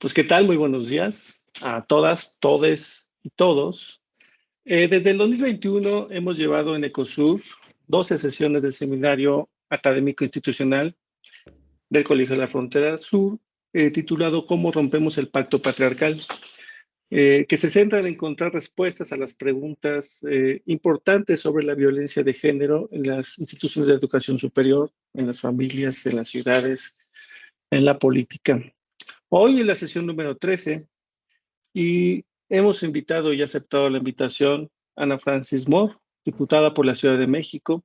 Pues, ¿qué tal? Muy buenos días a todas, todes y todos. Desde el 2021 hemos llevado en Ecosur 12 sesiones del Seminario Académico Institucional del Colegio de la Frontera Sur, titulado ¿Cómo rompemos el pacto patriarcal?, que se centra en encontrar respuestas a las preguntas importantes sobre la violencia de género en las instituciones de educación superior, en las familias, en las ciudades, en la política. Hoy en la sesión número 13 y hemos invitado y aceptado la invitación a Ana Francis Moore, diputada por la Ciudad de México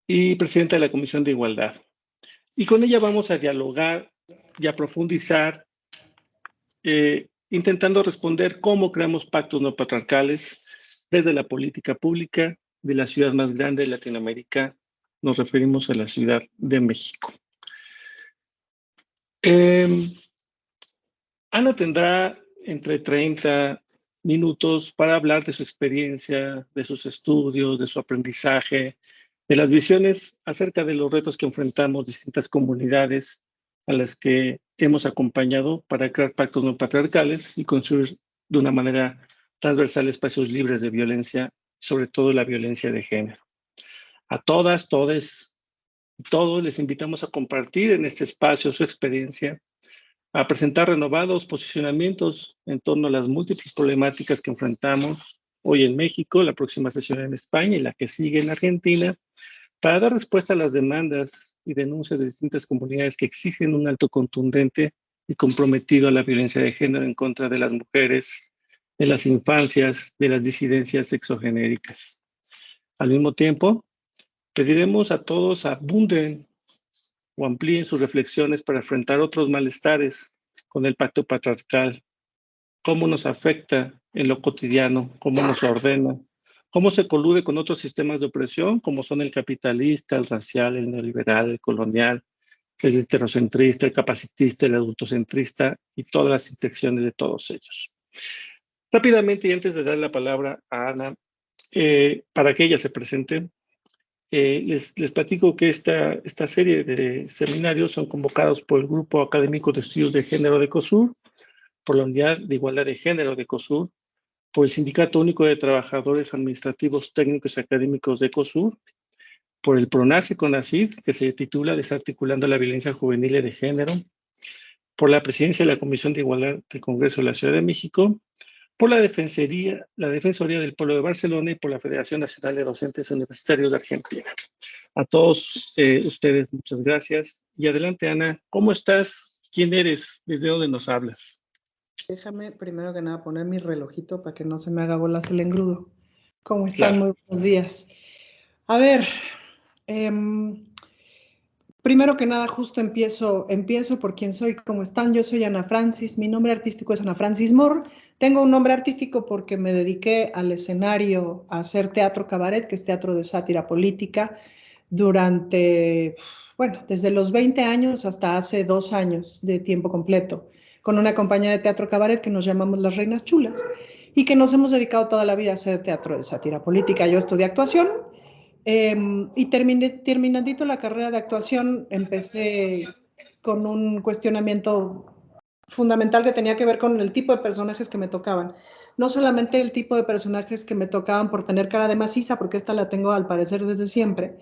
y presidenta de la Comisión de Igualdad. Y con ella vamos a dialogar y a profundizar, intentando responder cómo creamos pactos no patriarcales desde la política pública de la ciudad más grande de Latinoamérica. Nos referimos a la Ciudad de México. Ana tendrá entre 30 minutos para hablar de su experiencia, de sus estudios, de su aprendizaje, de las visiones acerca de los retos que enfrentamos distintas comunidades a las que hemos acompañado para crear pactos no patriarcales y construir de una manera transversal espacios libres de violencia, sobre todo la violencia de género. A todas, todes y todos les invitamos a compartir en este espacio su experiencia, a presentar renovados posicionamientos en torno a las múltiples problemáticas que enfrentamos hoy en México, la próxima sesión en España y la que sigue en Argentina, para dar respuesta a las demandas y denuncias de distintas comunidades que exigen un alto contundente y comprometido a la violencia de género en contra de las mujeres, de las infancias, de las disidencias sexogenéricas. Al mismo tiempo, pediremos a todos abunden o amplíen sus reflexiones para enfrentar otros malestares con el pacto patriarcal, cómo nos afecta en lo cotidiano, cómo nos ordena, cómo se colude con otros sistemas de opresión, como son el capitalista, el racial, el neoliberal, el colonial, el heterocentrista, el capacitista, el adultocentrista y todas las intersecciones de todos ellos. Rápidamente, y antes de dar la palabra a Ana, para que ella se presente, les platico que esta serie de seminarios son convocados por el Grupo Académico de Estudios de Género de Ecosur, por la Unidad de Igualdad de Género de Ecosur, por el Sindicato Único de Trabajadores Administrativos Técnicos y Académicos de Ecosur, por el PRONACE CONACYT, que se titula Desarticulando la Violencia Juvenil y de Género, por la Presidencia de la Comisión de Igualdad del Congreso de la Ciudad de México, por la Defensoría del Pueblo de Barcelona y por la Federación Nacional de Docentes Universitarios de Argentina. A todos ustedes, muchas gracias. Y adelante, Ana, ¿cómo estás? ¿Quién eres? ¿Desde dónde nos hablas? Déjame primero que nada poner mi relojito para que no se me haga bolas el engrudo. ¿Cómo están? Claro. Muy buenos días. A ver, primero que nada, justo empiezo por quién soy, cómo están. Yo soy Ana Francis, mi nombre artístico es Ana Francis Moore. Tengo un nombre artístico porque me dediqué al escenario a hacer teatro cabaret, que es teatro de sátira política, durante, bueno, desde los 20 años hasta hace 2 años de tiempo completo, con una compañía de teatro cabaret que nos llamamos Las Reinas Chulas y que nos hemos dedicado toda la vida a hacer teatro de sátira política. Yo estudié actuación. Y terminandito la carrera de actuación, empecé con un cuestionamiento fundamental que tenía que ver con el tipo de personajes que me tocaban. No solamente el tipo de personajes que me tocaban por tener cara de maciza, porque esta la tengo al parecer desde siempre.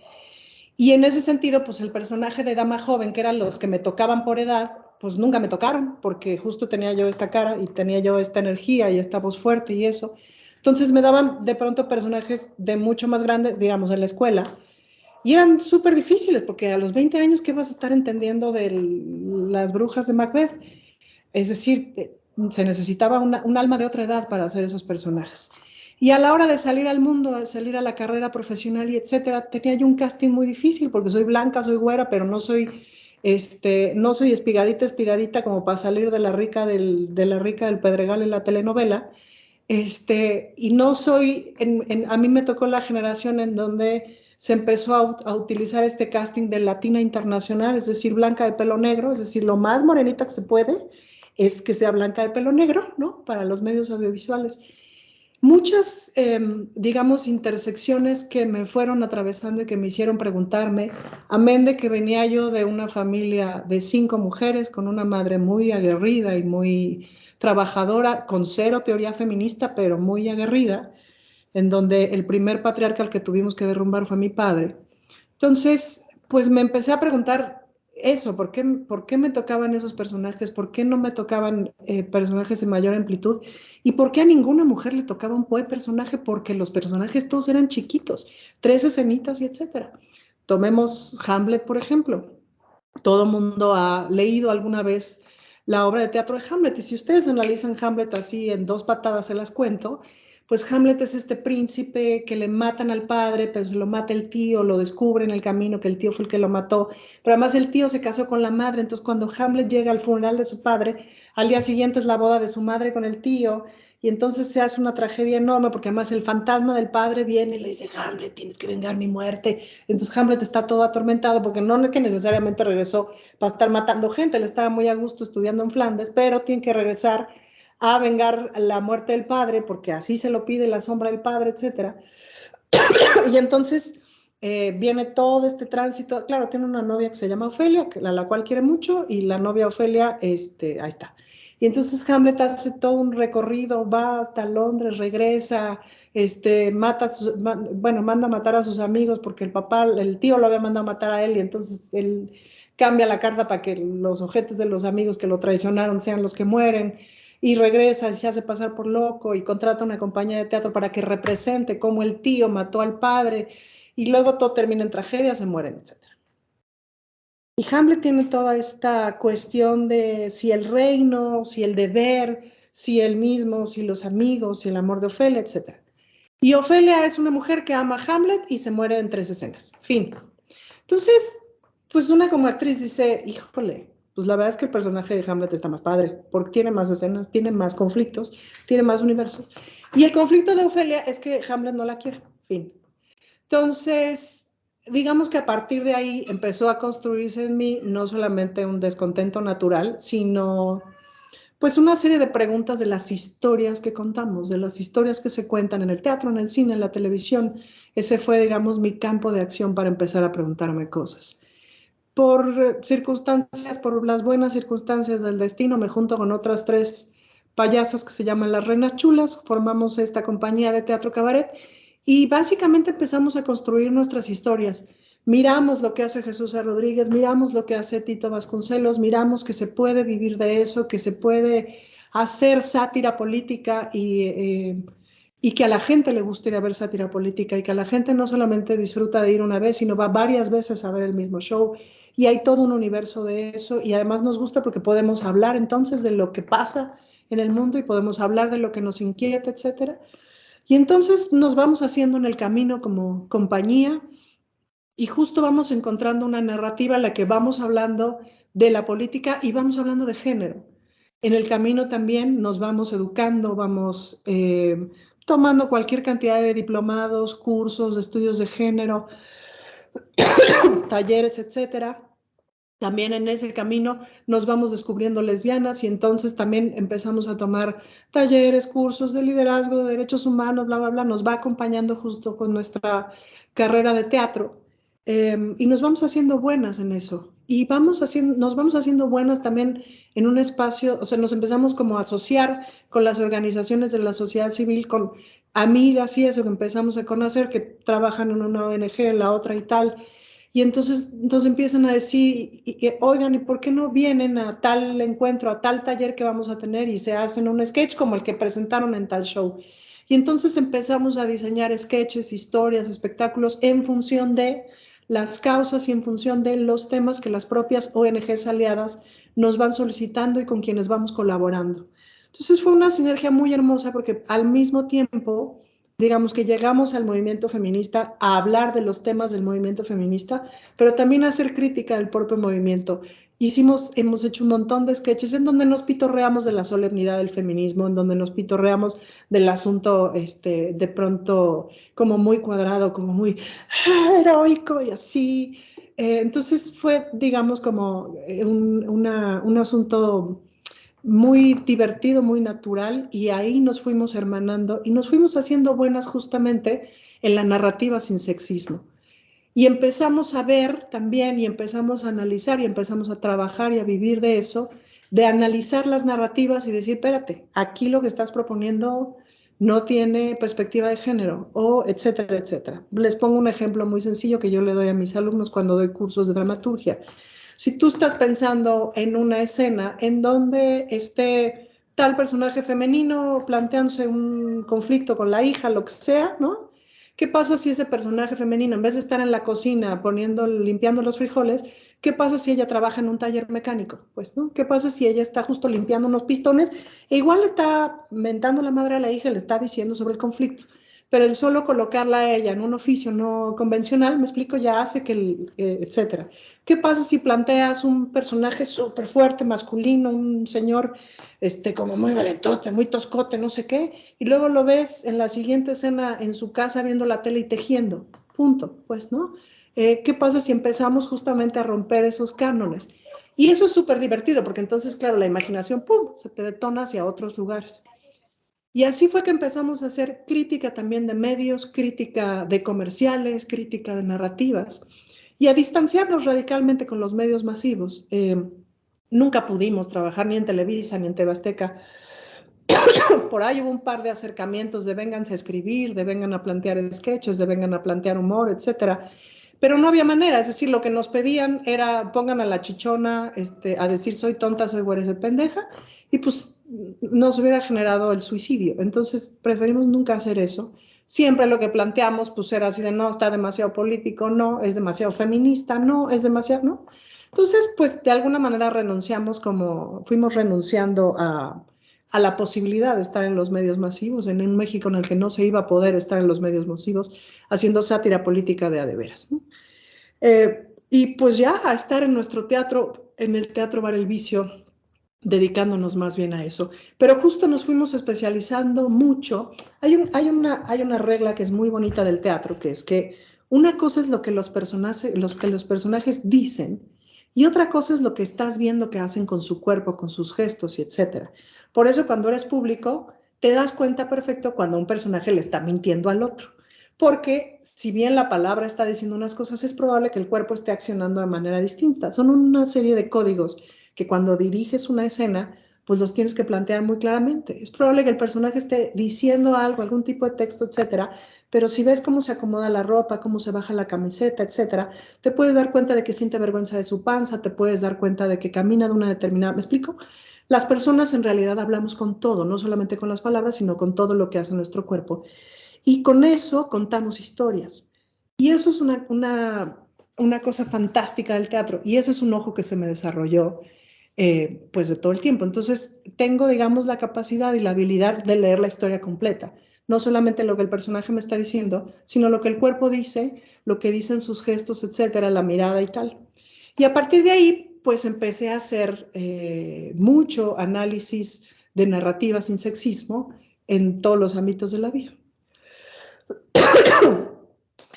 Y en ese sentido, pues el personaje de dama joven, que eran los que me tocaban por edad, pues nunca me tocaron, porque justo tenía yo esta cara y tenía yo esta energía y esta voz fuerte y eso. Entonces me daban de pronto personajes de mucho más grandes, digamos, en la escuela, y eran súper difíciles, porque a los 20 años, ¿qué vas a estar entendiendo de las brujas de Macbeth? Es decir, se necesitaba un alma de otra edad para hacer esos personajes. Y a la hora de salir al mundo, de salir a la carrera profesional y etcétera, tenía yo un casting muy difícil, porque soy blanca, soy güera, pero no soy espigadita como para salir de la rica del Pedregal en la telenovela. Y no soy, a mí me tocó la generación en donde se empezó a utilizar este casting de latina internacional, es decir, blanca de pelo negro, es decir, lo más morenita que se puede es que sea blanca de pelo negro, ¿no? Para los medios audiovisuales. muchas, digamos, intersecciones que me fueron atravesando y que me hicieron preguntarme, amén de que venía yo de una familia de 5 mujeres, con una madre muy aguerrida y muy trabajadora, con 0 teoría feminista, pero muy aguerrida, en donde el primer patriarca al que tuvimos que derrumbar fue mi padre. Entonces, pues me empecé a preguntar eso, ¿por qué me tocaban esos personajes? ¿Por qué no me tocaban personajes de mayor amplitud? ¿Y por qué a ninguna mujer le tocaba un buen personaje? Porque los personajes todos eran chiquitos, 3 escenitas y etcétera. Tomemos Hamlet, por ejemplo. Todo mundo ha leído alguna vez la obra de teatro de Hamlet, y si ustedes analizan Hamlet así en 2 patadas se las cuento, pues Hamlet es este príncipe que le matan al padre, pero se lo mata el tío, lo descubre en el camino que el tío fue el que lo mató, pero además el tío se casó con la madre, entonces cuando Hamlet llega al funeral de su padre, al día siguiente es la boda de su madre con el tío, y entonces se hace una tragedia enorme, porque además el fantasma del padre viene y le dice, Hamlet, tienes que vengar mi muerte. Entonces Hamlet está todo atormentado, porque no es que necesariamente regresó para estar matando gente, él estaba muy a gusto estudiando en Flandes, pero tiene que regresar a vengar la muerte del padre, porque así se lo pide la sombra del padre, etc. Y entonces viene todo este tránsito. Claro, tiene una novia que se llama Ofelia, a la cual quiere mucho, y la novia Ofelia, ahí está. Y entonces Hamlet hace todo un recorrido, va hasta Londres, regresa, manda a matar a sus amigos porque el tío lo había mandado a matar a él, y entonces él cambia la carta para que los ojetes de los amigos que lo traicionaron sean los que mueren, y regresa y se hace pasar por loco y contrata una compañía de teatro para que represente cómo el tío mató al padre, y luego todo termina en tragedia, se mueren, etc. Y Hamlet tiene toda esta cuestión de si el reino, si el deber, si él mismo, si los amigos, si el amor de Ofelia, etc. Y Ofelia es una mujer que ama a Hamlet y se muere en 3 escenas. Fin. Entonces, pues una como actriz dice, híjole, pues la verdad es que el personaje de Hamlet está más padre, porque tiene más escenas, tiene más conflictos, tiene más universo. Y el conflicto de Ofelia es que Hamlet no la quiere. Fin. Entonces, digamos que a partir de ahí empezó a construirse en mí no solamente un descontento natural, sino pues una serie de preguntas de las historias que contamos, de las historias que se cuentan en el teatro, en el cine, en la televisión. Ese fue, digamos, mi campo de acción para empezar a preguntarme cosas. Por circunstancias, por las buenas circunstancias del destino, me junto con otras 3 payasas que se llaman Las Reinas Chulas, formamos esta compañía de teatro cabaret y básicamente empezamos a construir nuestras historias. Miramos lo que hace Jesús Rodríguez, miramos lo que hace Tito Vasconcelos, miramos que se puede vivir de eso, que se puede hacer sátira política y que a la gente le gusta ir a ver sátira política, y que a la gente no solamente disfruta de ir una vez, sino va varias veces a ver el mismo show, y hay todo un universo de eso, y además nos gusta porque podemos hablar entonces de lo que pasa en el mundo y podemos hablar de lo que nos inquieta, etcétera. Y entonces nos vamos haciendo en el camino como compañía, y justo vamos encontrando una narrativa en la que vamos hablando de la política y vamos hablando de género. En el camino también nos vamos educando, vamos tomando cualquier cantidad de diplomados, cursos, estudios de género, talleres, etcétera. También en ese camino nos vamos descubriendo lesbianas, y entonces también empezamos a tomar talleres, cursos de liderazgo, de derechos humanos, bla, bla, bla. Nos va acompañando justo con nuestra carrera de teatro, y nos vamos haciendo buenas en eso. Y nos vamos haciendo buenas también en un espacio, o sea, nos empezamos como a asociar con las organizaciones de la sociedad civil, con amigas y eso que empezamos a conocer, que trabajan en una ONG, en la otra y tal. Y entonces empiezan a decir, oigan, ¿y por qué no vienen a tal encuentro, a tal taller que vamos a tener, y se hacen un sketch como el que presentaron en tal show? Y entonces empezamos a diseñar sketches, historias, espectáculos en función de las causas y en función de los temas que las propias ONGs aliadas nos van solicitando y con quienes vamos colaborando. Entonces fue una sinergia muy hermosa, porque al mismo tiempo, digamos que llegamos al movimiento feminista a hablar de los temas del movimiento feminista, pero también a hacer crítica del propio movimiento. Hemos hecho un montón de sketches en donde nos pitorreamos de la solemnidad del feminismo, en donde nos pitorreamos del asunto de pronto como muy cuadrado, como muy heroico y así. Entonces fue, digamos, como un asunto muy divertido, muy natural, y ahí nos fuimos hermanando y nos fuimos haciendo buenas justamente en la narrativa sin sexismo. Y empezamos a ver también y empezamos a analizar y empezamos a trabajar y a vivir de eso, de analizar las narrativas y decir, espérate, aquí lo que estás proponiendo no tiene perspectiva de género, o etcétera, etcétera. Les pongo un ejemplo muy sencillo que yo le doy a mis alumnos cuando doy cursos de dramaturgia. Si tú estás pensando en una escena en donde esté tal personaje femenino planteándose un conflicto con la hija, lo que sea, ¿no? ¿Qué pasa si ese personaje femenino, en vez de estar en la cocina limpiando los frijoles, qué pasa si ella trabaja en un taller mecánico? Pues, ¿no? ¿Qué pasa si ella está justo limpiando unos pistones e igual le está mentando la madre a la hija y le está diciendo sobre el conflicto? Pero el solo colocarla a ella en un oficio no convencional, me explico, ya hace que, etcétera. ¿Qué pasa si planteas un personaje súper fuerte, masculino, un señor como muy valentote, muy toscote, no sé qué, y luego lo ves en la siguiente escena en su casa viendo la tele y tejiendo? Punto, pues, ¿no? ¿Qué pasa si empezamos justamente a romper esos cánones? Y eso es súper divertido, porque entonces, claro, la imaginación, ¡pum!, se te detona hacia otros lugares. Y así fue que empezamos a hacer crítica también de medios, crítica de comerciales, crítica de narrativas, y a distanciarnos radicalmente con los medios masivos. Nunca pudimos trabajar ni en Televisa ni en TV Azteca. Por ahí hubo un par de acercamientos de vénganse a escribir, de vengan a plantear sketches, de vengan a plantear humor, etcétera. Pero no había manera, es decir, lo que nos pedían era pongan a la chichona a decir soy tonta, soy güera, soy pendeja, y pues nos hubiera generado el suicidio. Entonces preferimos nunca hacer eso. Siempre lo que planteamos pues era así de no, está demasiado político, no, es demasiado feminista, no, es demasiado, ¿no? Entonces, pues de alguna manera fuimos renunciando a la posibilidad de estar en los medios masivos, en un México en el que no se iba a poder estar en los medios masivos haciendo sátira política de a de veras, ¿no? Y pues ya a estar en nuestro teatro, en el Teatro Bar El Vicio, dedicándonos más bien a eso. Pero justo nos fuimos especializando mucho. Hay una regla que es muy bonita del teatro, que es que una cosa es lo que los personajes dicen y otra cosa es lo que estás viendo que hacen con su cuerpo, con sus gestos y etcétera. Por eso cuando eres público te das cuenta perfecto cuando un personaje le está mintiendo al otro. Porque si bien la palabra está diciendo unas cosas, es probable que el cuerpo esté accionando de manera distinta. Son una serie de códigos que cuando diriges una escena, pues los tienes que plantear muy claramente. Es probable que el personaje esté diciendo algo, algún tipo de texto, etcétera, pero si ves cómo se acomoda la ropa, cómo se baja la camiseta, etcétera, te puedes dar cuenta de que siente vergüenza de su panza, te puedes dar cuenta de que camina de una determinada... ¿Me explico? Las personas en realidad hablamos con todo, no solamente con las palabras, sino con todo lo que hace nuestro cuerpo. Y con eso contamos historias. Y eso es una cosa fantástica del teatro. Y ese es un ojo que se me desarrolló pues de todo el tiempo. Entonces tengo, digamos, la capacidad y la habilidad de leer la historia completa. No solamente lo que el personaje me está diciendo, sino lo que el cuerpo dice, lo que dicen sus gestos, etcétera, la mirada y tal. Y a partir de ahí, pues empecé a hacer mucho análisis de narrativa sin sexismo en todos los ámbitos de la vida.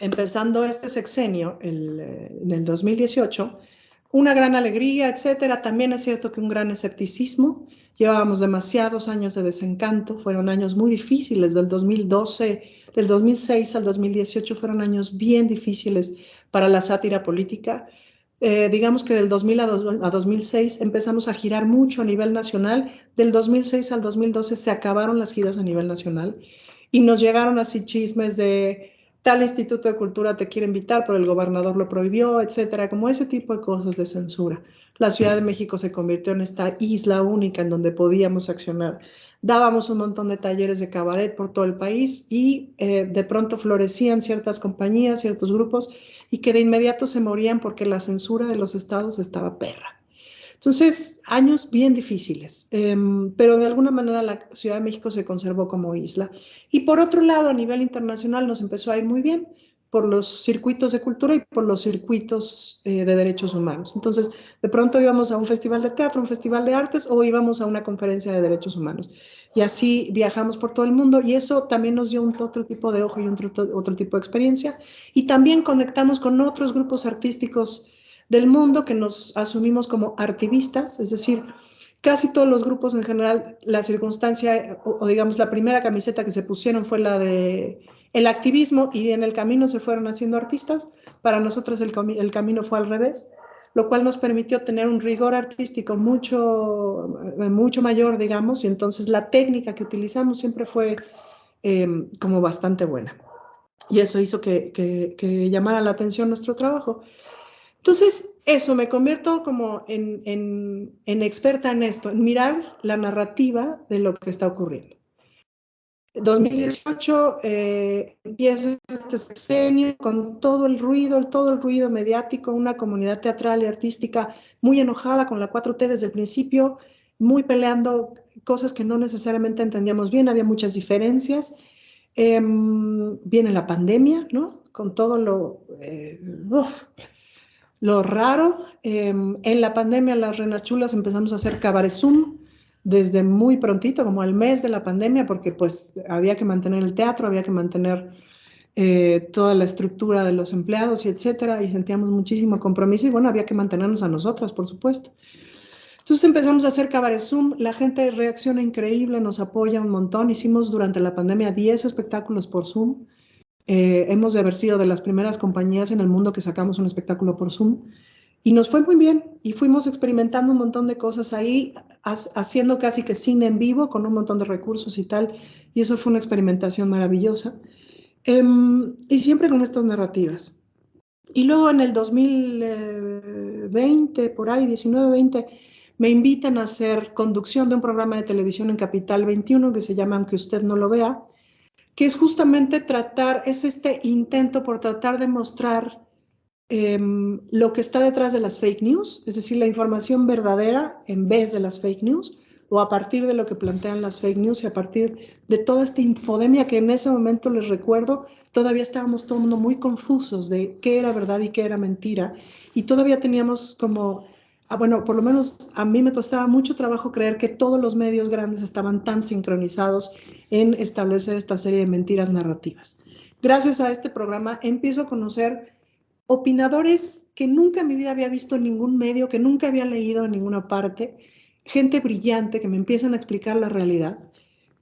Empezando este sexenio en el 2018, una gran alegría, etcétera. También es cierto que un gran escepticismo. Llevábamos demasiados años de desencanto, fueron años muy difíciles, del 2012, del 2006 al 2018 fueron años bien difíciles para la sátira política. Digamos que del 2000 a 2006 empezamos a girar mucho a nivel nacional, del 2006 al 2012 se acabaron las giras a nivel nacional y nos llegaron así chismes de tal instituto de cultura te quiere invitar, pero el gobernador lo prohibió, etcétera, como ese tipo de cosas de censura. La Ciudad de México se convirtió en esta isla única en donde podíamos accionar. Dábamos un montón de talleres de cabaret por todo el país y de pronto florecían ciertas compañías, ciertos grupos y que de inmediato se morían porque la censura de los estados estaba perra. Entonces, años bien difíciles, pero de alguna manera la Ciudad de México se conservó como isla. Y por otro lado, a nivel internacional nos empezó a ir muy bien por los circuitos de cultura y por los circuitos de derechos humanos. Entonces, de pronto íbamos a un festival de teatro, un festival de artes o íbamos a una conferencia de derechos humanos. Y así viajamos por todo el mundo y eso también nos dio otro tipo de ojo y otro tipo de experiencia. Y también conectamos con otros grupos artísticos del mundo que nos asumimos como artivistas, es decir, casi todos los grupos en general, la circunstancia, o digamos la primera camiseta que se pusieron fue la de el activismo y en el camino se fueron haciendo artistas. Para nosotros el camino fue al revés, lo cual nos permitió tener un rigor artístico mucho mayor, digamos, y entonces la técnica que utilizamos siempre fue como bastante buena. Y eso hizo que llamara la atención nuestro trabajo. Entonces, eso, me convierto como en experta en esto, en mirar la narrativa de lo que está ocurriendo. 2018 empieza este sexenio con todo el ruido mediático, una comunidad teatral y artística muy enojada con la 4T desde el principio, muy peleando cosas que no necesariamente entendíamos bien, había muchas diferencias. Viene la pandemia, ¿no? Con todo lo raro. En la pandemia las Reinas Chulas empezamos a hacer cabaret Zoom desde muy prontito, como al mes de la pandemia, porque pues había que mantener el teatro, había que mantener toda la estructura de los empleados y etcétera, y sentíamos muchísimo compromiso y bueno, había que mantenernos a nosotras, por supuesto. Entonces empezamos a hacer cabaret Zoom, la gente reacciona increíble, nos apoya un montón, hicimos durante la pandemia 10 espectáculos por Zoom, hemos de haber sido de las primeras compañías en el mundo que sacamos un espectáculo por Zoom y nos fue muy bien y fuimos experimentando un montón de cosas ahí, haciendo casi que cine en vivo con un montón de recursos y tal, y eso fue una experimentación maravillosa. Y siempre con estas narrativas. Y luego en el 2020, por ahí, 19-20, me invitan a hacer conducción de un programa de televisión en Capital 21 que se llama Aunque usted no lo vea, que es justamente es este intento por tratar de mostrar lo que está detrás de las fake news, es decir, la información verdadera en vez de las fake news, o a partir de lo que plantean las fake news y a partir de toda esta infodemia que en ese momento, les recuerdo, todavía estábamos todo el mundo muy confusos de qué era verdad y qué era mentira, y todavía teníamos como, bueno, por lo menos a mí me costaba mucho trabajo creer que todos los medios grandes estaban tan sincronizados en establecer esta serie de mentiras narrativas. Gracias a este programa empiezo a conocer opinadores que nunca en mi vida había visto en ningún medio, que nunca había leído en ninguna parte, gente brillante que me empiezan a explicar la realidad.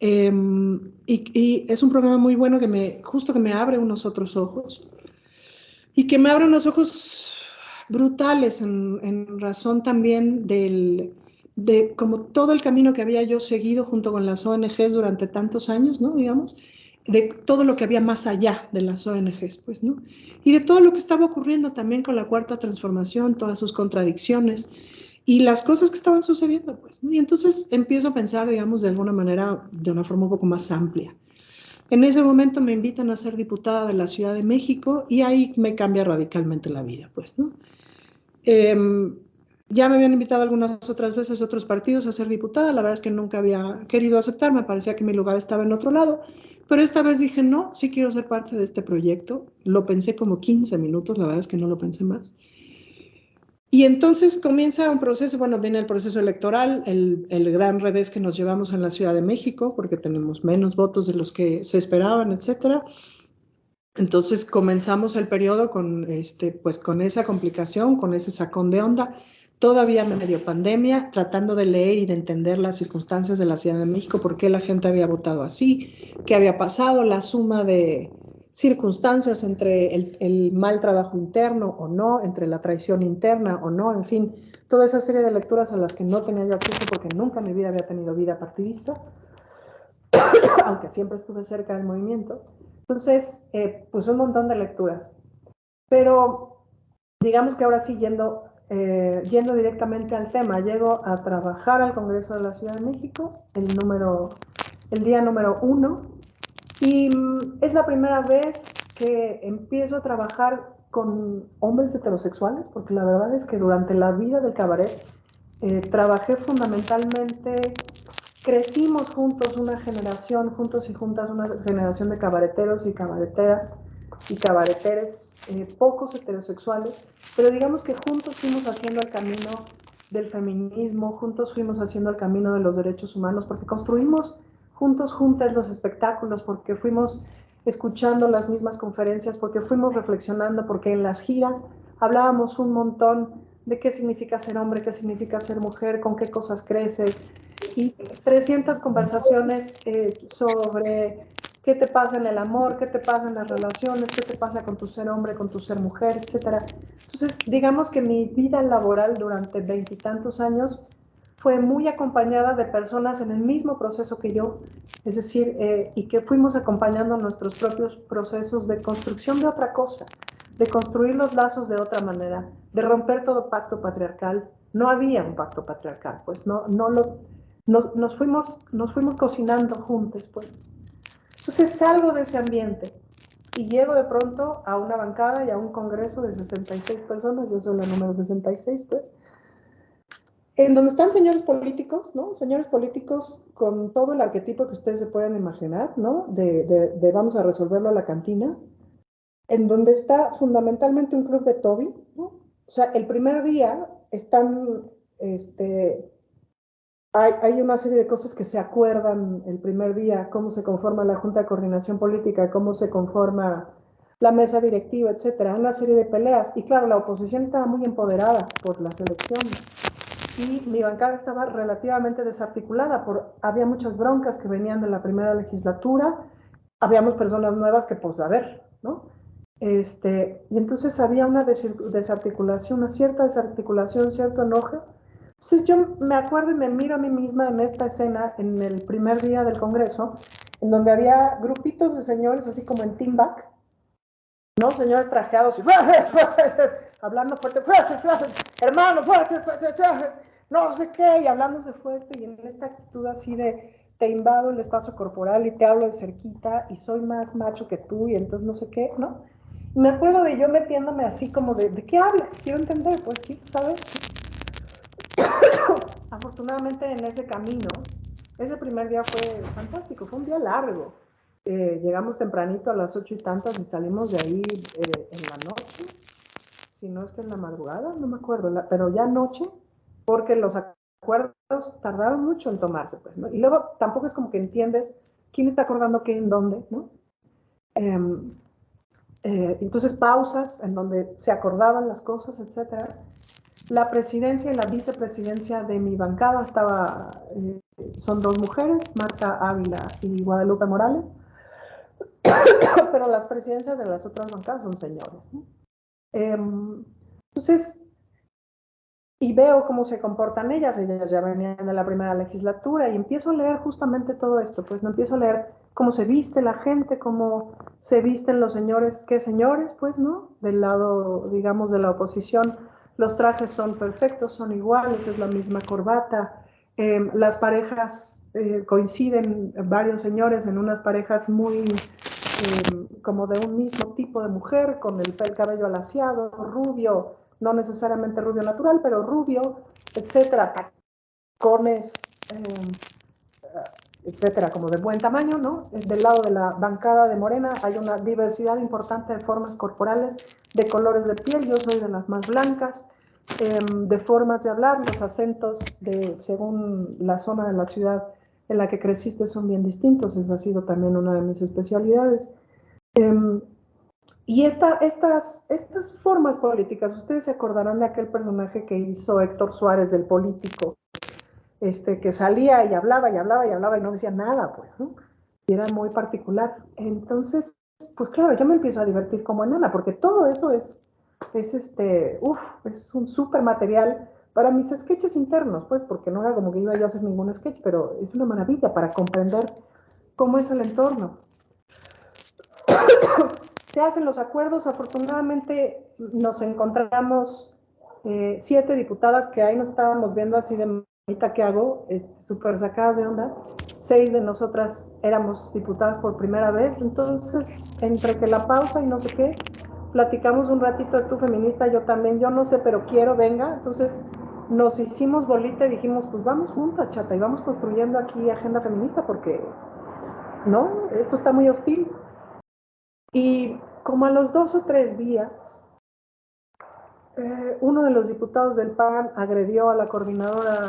Y es un programa muy bueno justo que me abre unos otros ojos y que me abre unos ojos brutales en razón también de como todo el camino que había yo seguido junto con las ONGs durante tantos años, ¿no? Digamos, de todo lo que había más allá de las ONGs, pues, ¿no? Y de todo lo que estaba ocurriendo también con la Cuarta Transformación, todas sus contradicciones y las cosas que estaban sucediendo, pues, ¿no? Y entonces empiezo a pensar, digamos, de alguna manera, de una forma un poco más amplia. En ese momento me invitan a ser diputada de la Ciudad de México y ahí me cambia radicalmente la vida, pues, ¿no? Ya me habían invitado algunas otras veces otros partidos a ser diputada, la verdad es que nunca había querido aceptar, me parecía que mi lugar estaba en otro lado, pero esta vez dije, no, sí quiero ser parte de este proyecto, lo pensé como 15 minutos, la verdad es que no lo pensé más. Y entonces comienza un proceso, bueno, viene el proceso electoral, el gran revés que nos llevamos en la Ciudad de México, porque tenemos menos votos de los que se esperaban, etcétera. Entonces comenzamos el periodo pues con esa complicación, con ese sacón de onda, todavía medio pandemia, tratando de leer y de entender las circunstancias de la Ciudad de México, por qué la gente había votado así, qué había pasado, la suma de circunstancias entre el mal trabajo interno o no, entre la traición interna o no, en fin, toda esa serie de lecturas a las que no tenía yo acceso porque nunca en mi vida había tenido vida partidista, aunque siempre estuve cerca del movimiento. Entonces, pues un montón de lecturas. Pero digamos que ahora sí, yendo directamente al tema, llego a trabajar al Congreso de la Ciudad de México, el día número 1, y es la primera vez que empiezo a trabajar con hombres heterosexuales, porque la verdad es que durante la vida del cabaret trabajé fundamentalmente, crecimos juntos una generación, juntos y juntas, una generación de cabareteros y cabareteras y cabareteres, pocos heterosexuales, pero digamos que juntos fuimos haciendo el camino del feminismo, juntos fuimos haciendo el camino de los derechos humanos, porque construimos juntas los espectáculos, porque fuimos escuchando las mismas conferencias, porque fuimos reflexionando, porque en las giras hablábamos un montón de qué significa ser hombre, qué significa ser mujer, con qué cosas creces, y 300 conversaciones sobre qué te pasa en el amor, qué te pasa en las relaciones, qué te pasa con tu ser hombre, con tu ser mujer, etc. Entonces, digamos que mi vida laboral durante 20 y tantos años fue muy acompañada de personas en el mismo proceso que yo, es decir, y que fuimos acompañando nuestros propios procesos de construcción de otra cosa, de construir los lazos de otra manera, de romper todo pacto patriarcal. No había un pacto patriarcal, pues nos fuimos cocinando juntos, pues. Entonces salgo de ese ambiente y llego de pronto a una bancada y a un congreso de 66 personas, yo soy la número 66, pues, en donde están señores políticos, ¿no? Señores políticos con todo el arquetipo que ustedes se puedan imaginar, ¿no? De vamos a resolverlo a la cantina, en donde está fundamentalmente un club de Toby, ¿no? O sea, el primer día están, hay una serie de cosas que se acuerdan el primer día, cómo se conforma la Junta de Coordinación Política, cómo se conforma la mesa directiva, etcétera, una serie de peleas. Y claro, la oposición estaba muy empoderada por las elecciones. Y mi bancada estaba relativamente desarticulada, había muchas broncas que venían de la primera legislatura, habíamos personas nuevas que, pues, a ver, ¿no? Y entonces había una desarticulación, una cierta desarticulación, cierto enojo. Entonces yo me acuerdo y me miro a mí misma en esta escena, en el primer día del Congreso, en donde había grupitos de señores, así como en team back, ¿no? Señores trajeados y hablando fuerte, hermano, no sé qué, y hablándose fuerte, y en esta actitud así de te invado el espacio corporal y te hablo de cerquita y soy más macho que tú y entonces no sé qué, ¿no? Y me acuerdo de yo metiéndome así como ¿de qué hablas? Quiero entender, pues sí, ¿sabes? Afortunadamente en ese camino, ese primer día fue fantástico, fue un día largo. Llegamos tempranito a las 8 y tantas y salimos de ahí en la noche, si no es que en la madrugada, no me acuerdo, pero ya noche, porque los acuerdos tardaron mucho en tomarse, pues, ¿no? Y luego tampoco es como que entiendes quién está acordando qué en dónde, ¿no? Entonces pausas en donde se acordaban las cosas, etcétera. La presidencia y la vicepresidencia de mi bancada son dos mujeres, Marta Ávila y Guadalupe Morales, pero las presidencias de las otras bancadas son señores, ¿no? Entonces, y veo cómo se comportan ellas ya venían de la primera legislatura, y empiezo a leer justamente todo esto, pues no empiezo a leer cómo se viste la gente, cómo se visten los señores, qué señores, pues, ¿no? Del lado, digamos, de la oposición, los trajes son perfectos, son iguales, es la misma corbata, las parejas coinciden, varios señores en unas parejas muy como de un mismo tipo de mujer, con el cabello alaciado, rubio, no necesariamente rubio natural, pero rubio, etcétera, tacones, etcétera, como de buen tamaño, ¿no? Del lado de la bancada de Morena hay una diversidad importante de formas corporales, de colores de piel, yo soy de las más blancas, de formas de hablar, los acentos según la zona de la ciudad en la que creciste son bien distintos, esa ha sido también una de mis especialidades. Y estas formas políticas, ustedes se acordarán de aquel personaje que hizo Héctor Suárez, del político, que salía y hablaba y hablaba y hablaba y no decía nada, pues, ¿no? Y era muy particular. Entonces, pues claro, yo me empiezo a divertir como enana, porque todo eso es un súper material para mis sketches internos, pues, porque no era como que iba yo a hacer ningún sketch, pero es una maravilla para comprender cómo es el entorno. Se hacen los acuerdos, afortunadamente nos encontramos 7 diputadas que ahí nos estábamos viendo así de manita, ¿qué hago? Súper sacadas de onda. 6 de nosotras éramos diputadas por primera vez, entonces entre que la pausa y no sé qué, platicamos un ratito de tu feminista, yo también, yo no sé, pero quiero, venga. Entonces nos hicimos bolita y dijimos, pues vamos juntas, chata, y vamos construyendo aquí agenda feminista porque, ¿no? Esto está muy hostil. Y como a los 2 o 3 días, uno de los diputados del PAN agredió a la coordinadora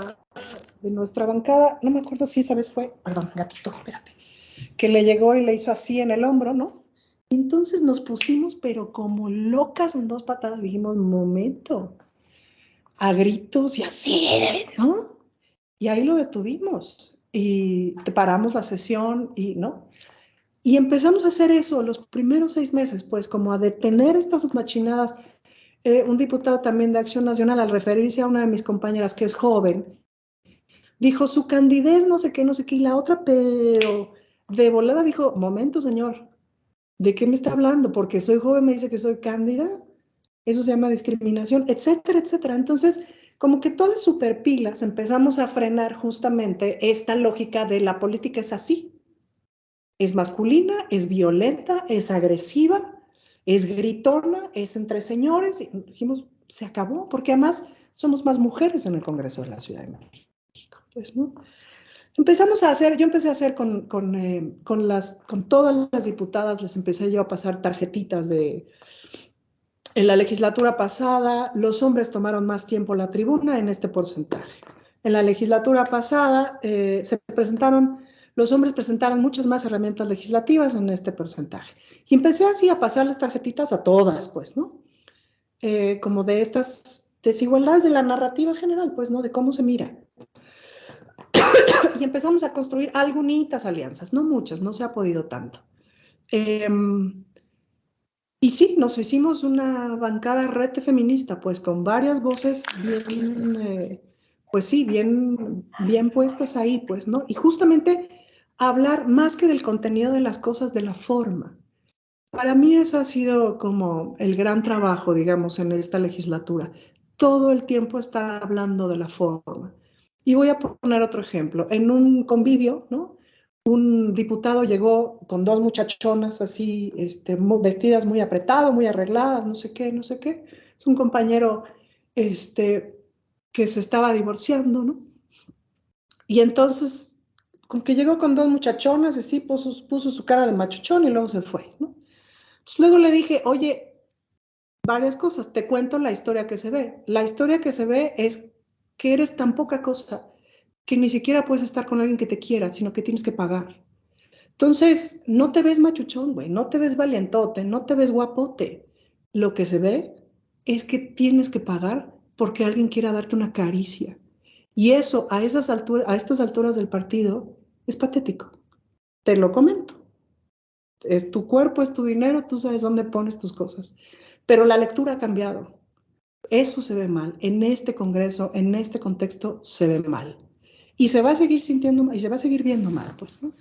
de nuestra bancada, no me acuerdo si esa vez fue, perdón, gatito, espérate, que le llegó y le hizo así en el hombro, ¿no? Entonces nos pusimos, pero como locas en 2 patadas, dijimos, momento, a gritos y así, ¿no? Y ahí lo detuvimos y paramos la sesión y, ¿no? Y empezamos a hacer eso los primeros 6 meses, pues como a detener estas machinadas. Un diputado también de Acción Nacional, al referirse a una de mis compañeras que es joven, dijo su candidez no sé qué, y la otra, pero de volada dijo, momento señor, ¿de qué me está hablando? Porque soy joven, me dice que soy cándida, eso se llama discriminación, etcétera, etcétera. Entonces, como que todas superpilas empezamos a frenar justamente esta lógica de la política es así, es masculina, es violenta, es agresiva, es gritona, es entre señores, y dijimos, se acabó, porque además somos más mujeres en el Congreso de la Ciudad de México, pues, ¿no? Empezamos a hacer, yo empecé a hacer con todas las diputadas, les empecé yo a pasar tarjetitas de, en la legislatura pasada, los hombres tomaron más tiempo la tribuna en este porcentaje. En la legislatura pasada, los hombres presentaron muchas más herramientas legislativas en este porcentaje. Y empecé así a pasarles tarjetitas a todas, pues, ¿no? Como de estas desigualdades de la narrativa general, pues, ¿no? De cómo se mira. Y empezamos a construir algunitas alianzas, no muchas, no se ha podido tanto. Y sí, nos hicimos una bancada rete feminista, pues con varias voces bien, pues sí, bien puestas ahí, pues, ¿no? Y justamente hablar más que del contenido de las cosas, de la forma. Para mí eso ha sido como el gran trabajo, digamos, en esta legislatura. Todo el tiempo está hablando de la forma. Y voy a poner otro ejemplo. En un convivio, ¿no? Un diputado llegó con 2 muchachonas así, vestidas muy apretado, muy arregladas, no sé qué, no sé qué. Es un compañero que se estaba divorciando, ¿no? Y entonces, con que llegó con 2 muchachonas, así puso su cara de machuchón y luego se fue, ¿no? Entonces, luego le dije, oye, varias cosas, te cuento la historia que se ve. La historia que se ve es que eres tan poca cosa que ni siquiera puedes estar con alguien que te quiera, sino que tienes que pagar. Entonces, no te ves machuchón, güey, no te ves valientote, no te ves guapote. Lo que se ve es que tienes que pagar porque alguien quiera darte una caricia. Y eso a estas alturas del partido es patético. Te lo comento. Es tu cuerpo, es tu dinero, tú sabes dónde pones tus cosas. Pero la lectura ha cambiado. Eso se ve mal. En este Congreso, en este contexto, se ve mal. Y se va a seguir sintiendo y se va a seguir viendo mal, pues, ¿no?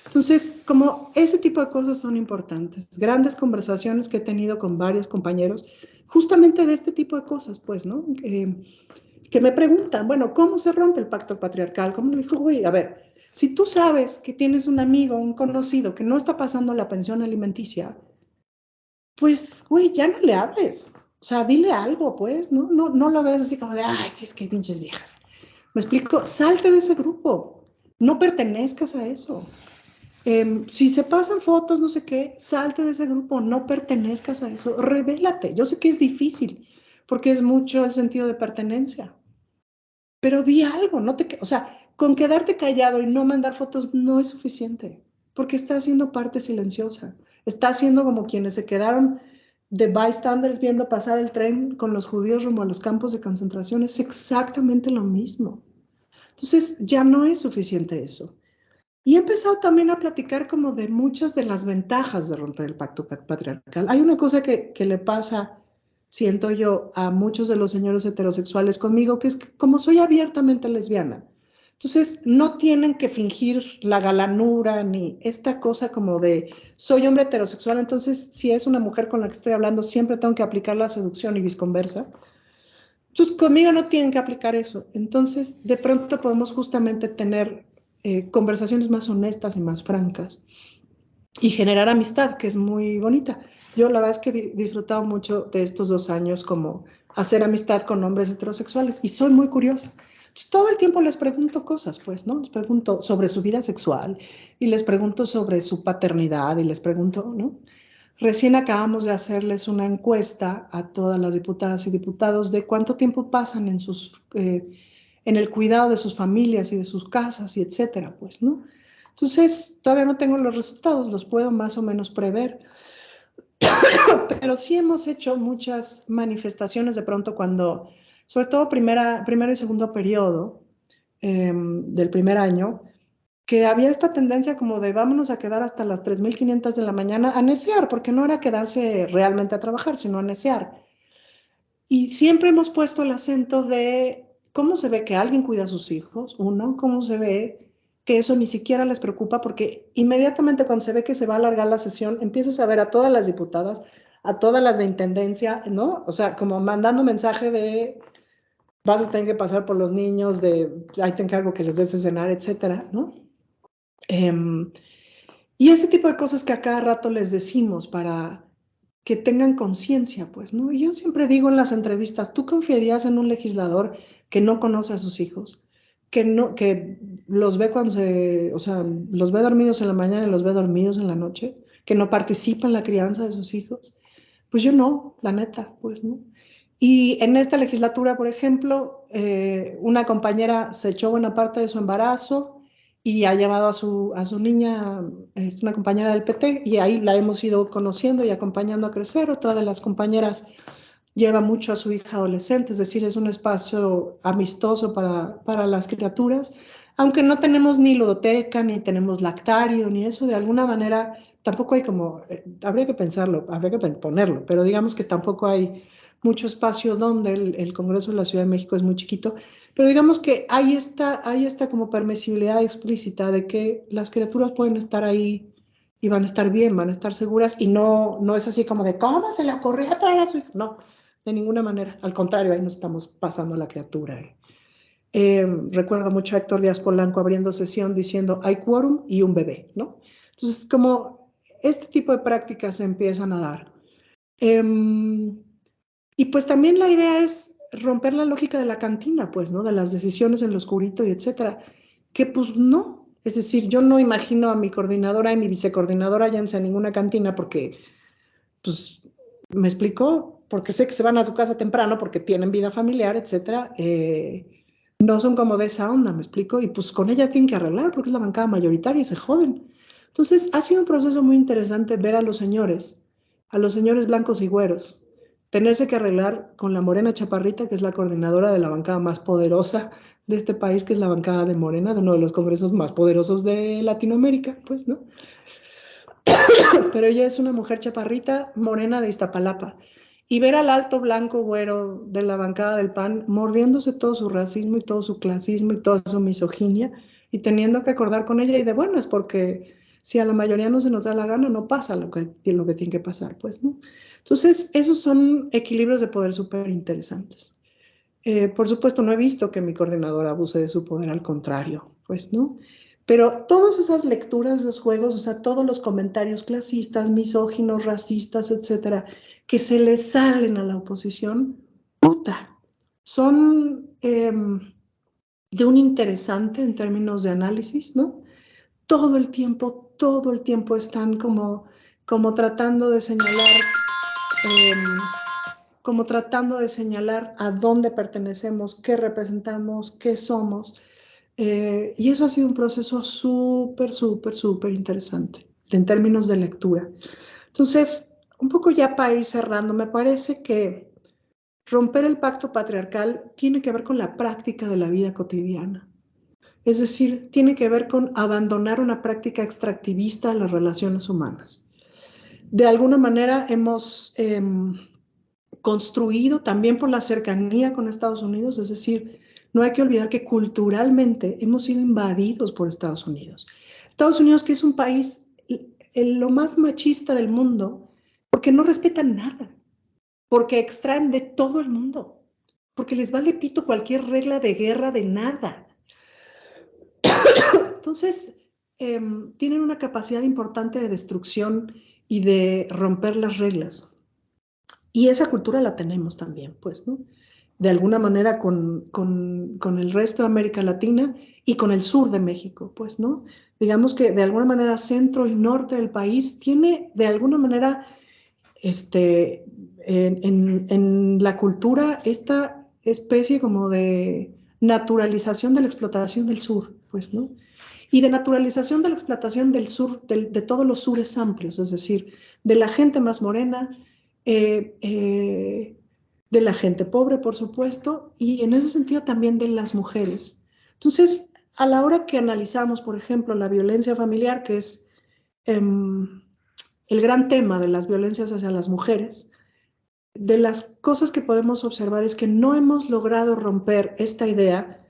Entonces, como ese tipo de cosas son importantes, grandes conversaciones que he tenido con varios compañeros, justamente de este tipo de cosas, pues, ¿no? Que me preguntan, bueno, ¿cómo se rompe el pacto patriarcal? ¿Cómo me dijo, güey, a ver, si tú sabes que tienes un amigo, un conocido que no está pasando la pensión alimenticia, pues, güey, ya no le hables. O sea, dile algo, pues, ¿no? No lo veas así como de, ay, sí, es que pinches viejas. Me explico, salte de ese grupo. No pertenezcas a eso. Si se pasan fotos, no sé qué, salte de ese grupo. No pertenezcas a eso. Revélate. Yo sé que es difícil, porque es mucho el sentido de pertenencia. Pero di algo, o sea, con quedarte callado y no mandar fotos no es suficiente, porque estás siendo parte silenciosa. Estás siendo como quienes se quedaron de bystanders viendo pasar el tren con los judíos rumbo a los campos de concentración. Es exactamente lo mismo. Entonces, ya no es suficiente eso. Y he empezado también a platicar como de muchas de las ventajas de romper el pacto patriarcal. Hay una cosa que le pasa, siento yo, a muchos de los señores heterosexuales conmigo, que es que como soy abiertamente lesbiana, entonces no tienen que fingir la galanura ni esta cosa como de soy hombre heterosexual, entonces si es una mujer con la que estoy hablando, siempre tengo que aplicar la seducción y viceversa. Entonces, conmigo no tienen que aplicar eso. Entonces, de pronto podemos justamente tener conversaciones más honestas y más francas y generar amistad, que es muy bonita. Yo la verdad es que he disfrutado mucho de estos 2 años como hacer amistad con hombres heterosexuales y soy muy curiosa. Entonces, todo el tiempo les pregunto cosas, pues, ¿no? Les pregunto sobre su vida sexual y les pregunto sobre su paternidad y les pregunto, ¿no? Recién acabamos de hacerles una encuesta a todas las diputadas y diputados de cuánto tiempo pasan en el cuidado de sus familias y de sus casas y etcétera, pues, ¿no? Entonces, todavía no tengo los resultados, los puedo más o menos prever, pero sí hemos hecho muchas manifestaciones de pronto cuando sobre todo primero y segundo periodo del primer año, que había esta tendencia como de vámonos a quedar hasta las 3.500 de la mañana a necear, porque no era quedarse realmente a trabajar, sino a necear. Y siempre hemos puesto el acento de cómo se ve que alguien cuida a sus hijos, uno, cómo se ve que eso ni siquiera les preocupa, porque inmediatamente cuando se ve que se va a alargar la sesión, empiezas a ver a todas las diputadas, a todas las de intendencia, ¿no? O sea, como mandando mensaje de vas a tener que pasar por los niños, de ahí te encargo que les des de cenar, etcétera, ¿no? Y ese tipo de cosas que a cada rato les decimos para que tengan conciencia, pues, ¿no? Y yo siempre digo en las entrevistas, ¿tú confiarías en un legislador que no conoce a sus hijos? Que los ve cuando o sea, los ve dormidos en la mañana y los ve dormidos en la noche, que no participa en la crianza de sus hijos. Pues yo no, la neta, pues, ¿no? Y en esta legislatura, por ejemplo, una compañera se echó buena parte de su embarazo y ha llevado a su niña, es una compañera del PT, y ahí la hemos ido conociendo y acompañando a crecer. Otra de las compañeras lleva mucho a su hija adolescente, es decir, es un espacio amistoso para las criaturas. Aunque no tenemos ni ludoteca, ni tenemos lactario, ni eso, de alguna manera tampoco hay como, habría que pensarlo, habría que ponerlo, pero digamos que tampoco hay mucho espacio donde el Congreso de la Ciudad de México es muy chiquito, pero digamos que hay esta como permisibilidad explícita de que las criaturas pueden estar ahí y van a estar bien, van a estar seguras, y no es así como de, ¿cómo se le ocurrió traer a su hija? No, de ninguna manera, al contrario, ahí nos estamos pasando a la criatura. Recuerdo mucho a Héctor Díaz Polanco abriendo sesión diciendo, hay quórum y un bebé, ¿no? Entonces, como este tipo de prácticas se empiezan a dar. Y pues también la idea es romper la lógica de la cantina, pues, ¿no? De las decisiones en lo oscurito y etcétera. Que pues no. Es decir, yo no imagino a mi coordinadora y mi vicecoordinadora yéndose a ninguna cantina porque, pues, ¿me explico? Porque sé que se van a su casa temprano porque tienen vida familiar, etcétera. No son como de esa onda, ¿me explico? Y pues con ellas tienen que arreglar porque es la bancada mayoritaria y se joden. Entonces, ha sido un proceso muy interesante ver a los señores blancos y güeros, tenerse que arreglar con la Morena Chaparrita, que es la coordinadora de la bancada más poderosa de este país, que es la bancada de Morena, de uno de los congresos más poderosos de Latinoamérica, pues, ¿no? Pero ella es una mujer chaparrita, morena de Iztapalapa. Y ver al alto blanco güero de la bancada del PAN mordiéndose todo su racismo y todo su clasismo y toda su misoginia y teniendo que acordar con ella y de buenas, porque si a la mayoría no se nos da la gana, no pasa lo que tiene que pasar, pues, ¿no? Entonces, esos son equilibrios de poder súper interesantes. Por supuesto, no he visto que mi coordinador abuse de su poder, al contrario, pues, ¿no? Pero todas esas lecturas, esos juegos, o sea, todos los comentarios clasistas, misóginos, racistas, etcétera, que se le salen a la oposición, puta, son de un interesante en términos de análisis, ¿no? Todo el tiempo están como tratando de señalar como tratando de señalar a dónde pertenecemos, qué representamos, qué somos. Y eso ha sido un proceso súper, súper, súper interesante en términos de lectura. Entonces, un poco ya para ir cerrando, me parece que romper el pacto patriarcal tiene que ver con la práctica de la vida cotidiana. Es decir, tiene que ver con abandonar una práctica extractivista de las relaciones humanas. De alguna manera hemos construido también por la cercanía con Estados Unidos, es decir, no hay que olvidar que culturalmente hemos sido invadidos por Estados Unidos. Estados Unidos, que es un país lo más machista del mundo, porque no respetan nada, porque extraen de todo el mundo, porque les vale pito cualquier regla de guerra de nada. Entonces, tienen una capacidad importante de destrucción y de romper las reglas. Y esa cultura la tenemos también, pues, ¿no? De alguna manera con el resto de América Latina y con el sur de México, pues, ¿no? Digamos que de alguna manera centro y norte del país tiene de alguna manera en la cultura esta especie como de naturalización de la explotación del sur, pues, ¿no? Y de naturalización de la explotación del sur, de todos los sures amplios, es decir, de la gente más morena, de la gente pobre, por supuesto, y en ese sentido también de las mujeres. Entonces, a la hora que analizamos, por ejemplo, la violencia familiar, que es el gran tema de las violencias hacia las mujeres, de las cosas que podemos observar es que no hemos logrado romper esta idea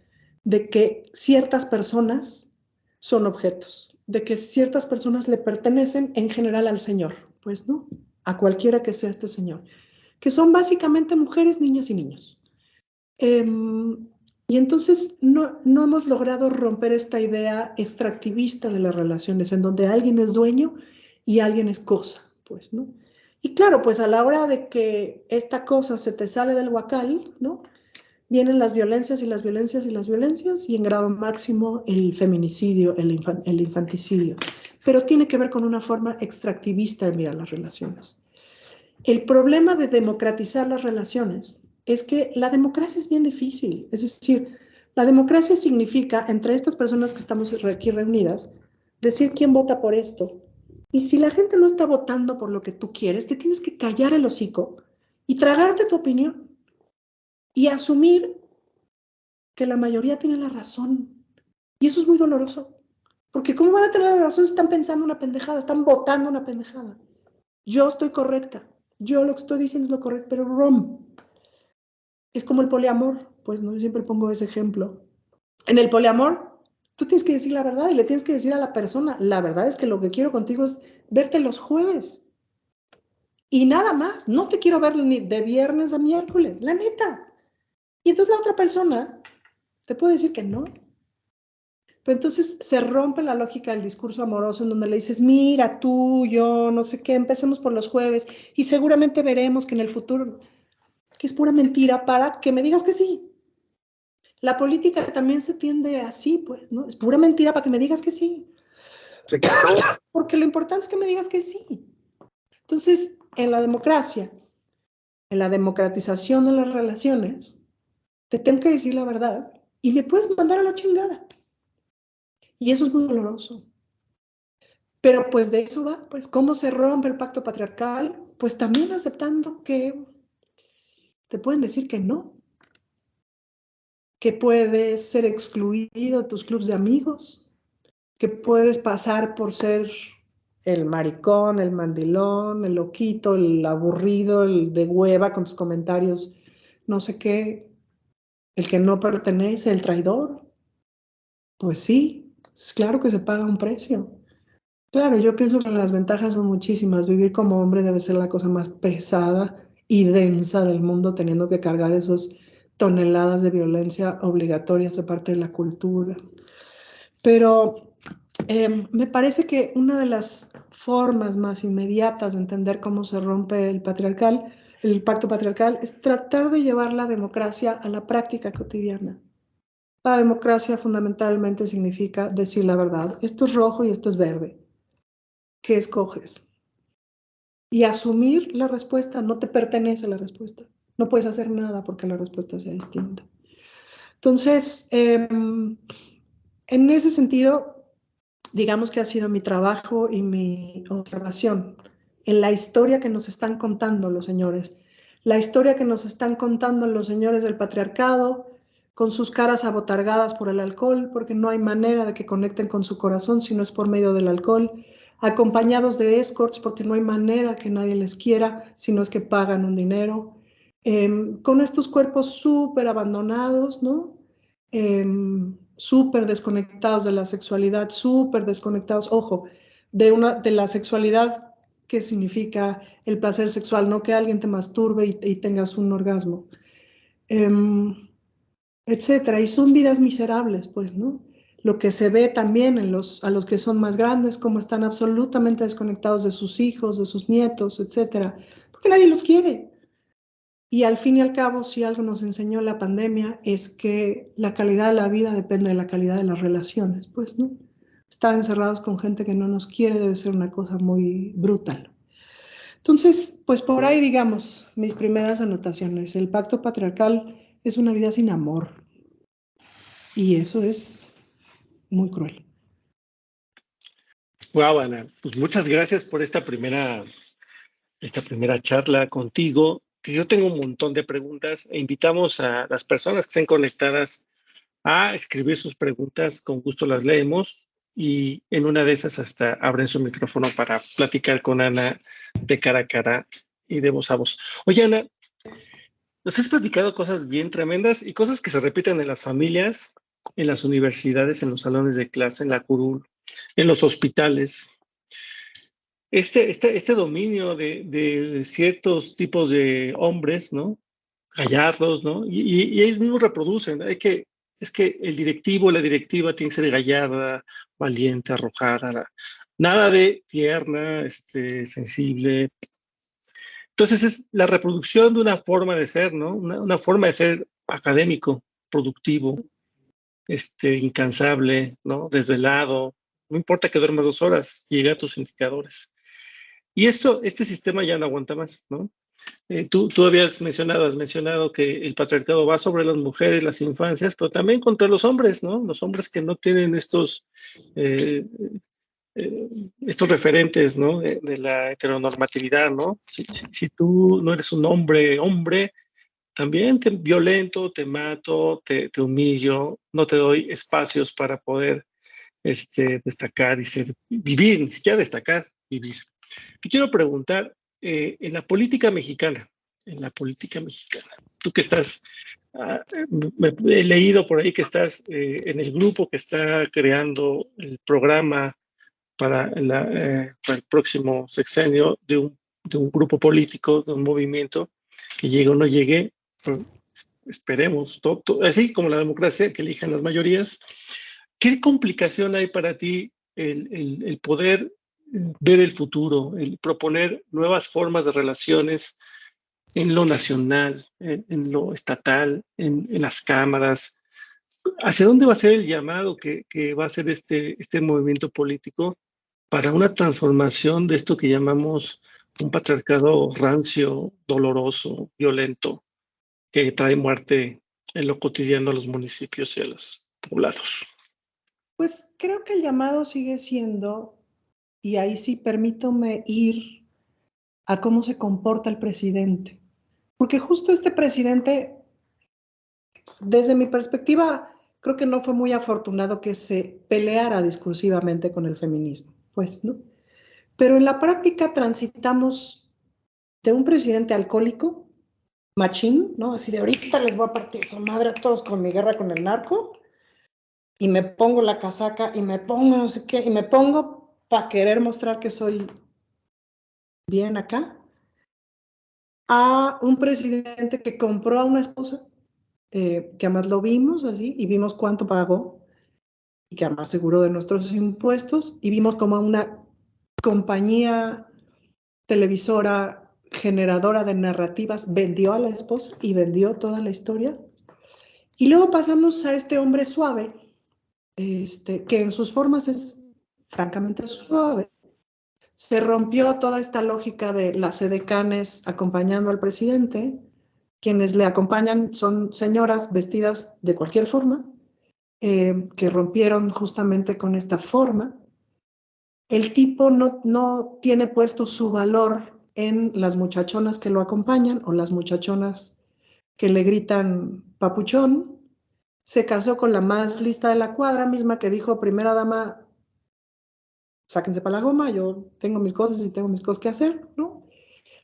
de que ciertas personas son objetos, de que ciertas personas le pertenecen en general al Señor, pues no, a cualquiera que sea este Señor, que son básicamente mujeres, niñas y niños. Y entonces no hemos logrado romper esta idea extractivista de las relaciones, en donde alguien es dueño y alguien es cosa, pues, ¿no? Y claro, pues a la hora de que esta cosa se te sale del huacal, ¿no? Vienen las violencias y las violencias y las violencias y en grado máximo el feminicidio, el infanticidio. Pero tiene que ver con una forma extractivista de mirar las relaciones. El problema de democratizar las relaciones es que la democracia es bien difícil. Es decir, la democracia significa, entre estas personas que estamos aquí reunidas, decir quién vota por esto. Y si la gente no está votando por lo que tú quieres, te tienes que callar el hocico y tragarte tu opinión y asumir que la mayoría tiene la razón. Y eso es muy doloroso. Porque ¿cómo van a tener la razón si están pensando una pendejada, están votando una pendejada? Yo estoy correcta. Yo lo que estoy diciendo es lo correcto, pero wrong. Es como el poliamor, pues no, yo siempre pongo ese ejemplo. En el poliamor, tú tienes que decir la verdad y le tienes que decir a la persona, la verdad es que lo que quiero contigo es verte los jueves. Y nada más, no te quiero ver ni de viernes a miércoles, la neta. Y entonces la otra persona te puede decir que no. Pero entonces se rompe la lógica del discurso amoroso en donde le dices, mira, tú, yo, no sé qué, empecemos por los jueves y seguramente veremos que en el futuro, que es pura mentira para que me digas que sí. La política también se tiende así, pues, ¿no? Es pura mentira para que me digas que sí. Porque lo importante es que me digas que sí. Entonces, en la democracia, en la democratización de las relaciones, te tengo que decir la verdad y me puedes mandar a la chingada. Y eso es muy doloroso. Pero pues de eso va, pues cómo se rompe el pacto patriarcal, pues también aceptando que te pueden decir que puedes ser excluido de tus clubes de amigos, que puedes pasar por ser el maricón, el mandilón, el loquito, el aburrido, el de hueva con tus comentarios, no sé qué, el que no pertenece, el traidor. Pues sí, es claro que se paga un precio. Claro, yo pienso que las ventajas son muchísimas. Vivir como hombre debe ser la cosa más pesada y densa del mundo, teniendo que cargar esas toneladas de violencia obligatorias de parte de la cultura. Pero me parece que una de las formas más inmediatas de entender cómo se rompe el pacto patriarcal, es tratar de llevar la democracia a la práctica cotidiana. La democracia fundamentalmente significa decir la verdad. Esto es rojo y esto es verde. ¿Qué escoges? Y asumir la respuesta, no te pertenece la respuesta. No puedes hacer nada porque la respuesta sea distinta. Entonces, en ese sentido, digamos que ha sido mi trabajo y mi observación en la historia que nos están contando los señores. La historia que nos están contando los señores del patriarcado, con sus caras abotargadas por el alcohol, porque no hay manera de que conecten con su corazón si no es por medio del alcohol, acompañados de escorts, porque no hay manera que nadie les quiera si no es que pagan un dinero, con estos cuerpos súper abandonados, ¿no? Súper desconectados de la sexualidad, súper desconectados, ojo, de la sexualidad que significa el placer sexual, no que alguien te masturbe y tengas un orgasmo, etcétera. Y son vidas miserables, pues, ¿no? Lo que se ve también a los que son más grandes, como están absolutamente desconectados de sus hijos, de sus nietos, etcétera, porque nadie los quiere. Y al fin y al cabo, si algo nos enseñó la pandemia es que la calidad de la vida depende de la calidad de las relaciones, pues, ¿no? Estar encerrados con gente que no nos quiere debe ser una cosa muy brutal. Entonces, pues por ahí, digamos, mis primeras anotaciones. El pacto patriarcal es una vida sin amor y eso es muy cruel. Wow, Ana, pues muchas gracias por esta primera charla contigo. que yo tengo un montón de preguntas e invitamos a las personas que estén conectadas a escribir sus preguntas. Con gusto las leemos y en una de esas hasta abren su micrófono para platicar con Ana de cara a cara y de voz a voz. Oye, Ana, nos has platicado cosas bien tremendas y cosas que se repiten en las familias, en las universidades, en los salones de clase, en la curul, en los hospitales. Este dominio de ciertos tipos de hombres, ¿no? Gallardos, ¿no? Y ellos mismos reproducen. Es que el directivo, la directiva tiene que ser gallarda, valiente, arrojada, nada de tierna, sensible. Entonces es la reproducción de una forma de ser, ¿no? Una forma de ser académico, productivo, incansable, ¿no? Desvelado. No importa que duermas 2 horas, llega a tus indicadores. Y este sistema ya no aguanta más, ¿no? Tú has mencionado que el patriarcado va sobre las mujeres, las infancias, pero también contra los hombres, ¿no? Los hombres que no tienen eh, estos referentes, ¿no? De la heteronormatividad, ¿no? Si tú no eres un hombre, también te violento, te mato, te humillo, no te doy espacios para poder destacar y vivir, ni siquiera destacar, vivir. Te quiero preguntar, en la política mexicana, tú que estás, he leído por ahí que estás en el grupo que está creando el programa para el próximo sexenio de un grupo político, de un movimiento, que llegue o no llegue, pues, esperemos, así como la democracia, que elijan las mayorías. ¿Qué complicación hay para ti el poder ver el futuro, el proponer nuevas formas de relaciones en lo nacional, en lo estatal, en las cámaras? ¿Hacia dónde va a ser el llamado que va a ser este movimiento político para una transformación de esto que llamamos un patriarcado rancio, doloroso, violento, que trae muerte en lo cotidiano a los municipios y a los poblados? Pues creo que el llamado sigue siendo, y ahí sí permítome ir a cómo se comporta el presidente. Porque justo este presidente, desde mi perspectiva, creo que no fue muy afortunado que se peleara discursivamente con el feminismo, pues, ¿no? Pero en la práctica transitamos de un presidente alcohólico, machín, ¿no? Así de ahorita les voy a partir su madre a todos con mi guerra con el narco, y me pongo la casaca, y me pongo no sé qué, y me pongo para querer mostrar que soy bien acá, a un presidente que compró a una esposa, que además lo vimos así, y vimos cuánto pagó, y que además seguro de nuestros impuestos, y vimos como una compañía televisora generadora de narrativas vendió a la esposa y vendió toda la historia. Y luego pasamos a este hombre suave, que en sus formas es francamente suave. Se rompió toda esta lógica de las edecanes acompañando al presidente. Quienes le acompañan son señoras vestidas de cualquier forma, que rompieron justamente con esta forma. El tipo no tiene puesto su valor en las muchachonas que lo acompañan o las muchachonas que le gritan papuchón. Se casó con la más lista de la cuadra, misma que dijo, primera dama, sáquense para la goma, yo tengo mis cosas y tengo mis cosas que hacer, ¿no?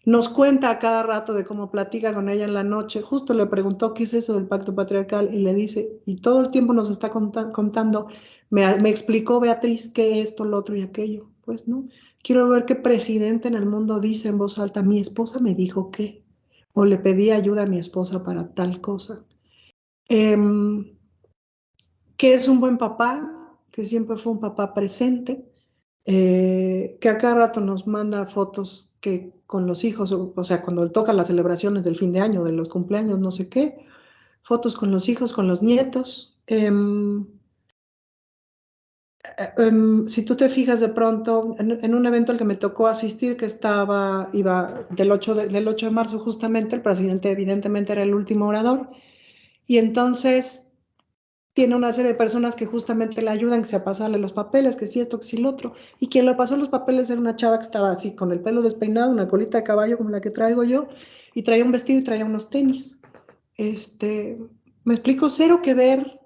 Nos cuenta a cada rato de cómo platica con ella en la noche. Justo le preguntó qué es eso del pacto patriarcal y le dice, y todo el tiempo nos está contando, me explicó Beatriz que esto, lo otro y aquello. Pues no, quiero ver qué presidente en el mundo dice en voz alta, mi esposa me dijo qué, o le pedí ayuda a mi esposa para tal cosa. Que es un buen papá, que siempre fue un papá presente, que a cada rato nos manda fotos que con los hijos, o sea, cuando toca las celebraciones del fin de año, de los cumpleaños, no sé qué, fotos con los hijos, con los nietos. Si tú te fijas de pronto, en un evento al que me tocó asistir, que iba del 8 de marzo justamente, el presidente evidentemente era el último orador, y entonces tiene una serie de personas que justamente le ayudan, que sea a pasarle los papeles, que sí esto, que sí lo otro. Y quien le pasó los papeles era una chava que estaba así, con el pelo despeinado, una colita de caballo como la que traigo yo, y traía un vestido y traía unos tenis. Me explico, cero que ver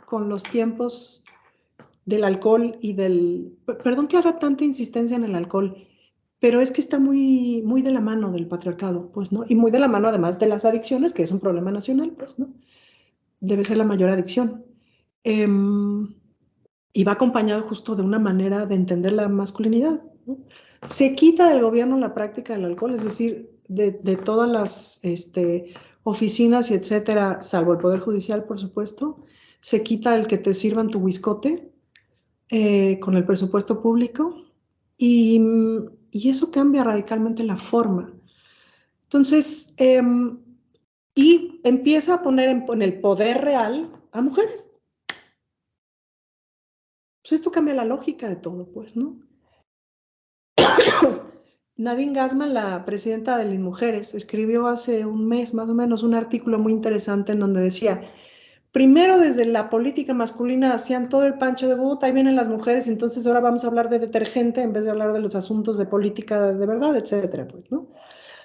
con los tiempos del alcohol y del... Perdón que haga tanta insistencia en el alcohol, pero es que está muy, muy de la mano del patriarcado, pues, ¿no? Y muy de la mano además de las adicciones, que es un problema nacional, pues, ¿no? Debe ser la mayor adicción. Y va acompañado justo de una manera de entender la masculinidad, ¿no? Se quita del gobierno la práctica del alcohol, es decir, de todas las oficinas y etcétera, salvo el Poder Judicial, por supuesto, se quita el que te sirvan tu whiskote con el presupuesto público y, y eso cambia radicalmente la forma. Entonces, y empieza a poner en el poder real a mujeres. Pues esto cambia la lógica de todo, pues, ¿no? Nadine Gassman, la presidenta de las mujeres, escribió hace un mes más o menos un artículo muy interesante en donde decía, primero desde la política masculina hacían todo el pancho de puta, ahí vienen las mujeres, entonces ahora vamos a hablar de detergente en vez de hablar de los asuntos de política de verdad, etcétera, pues, ¿no?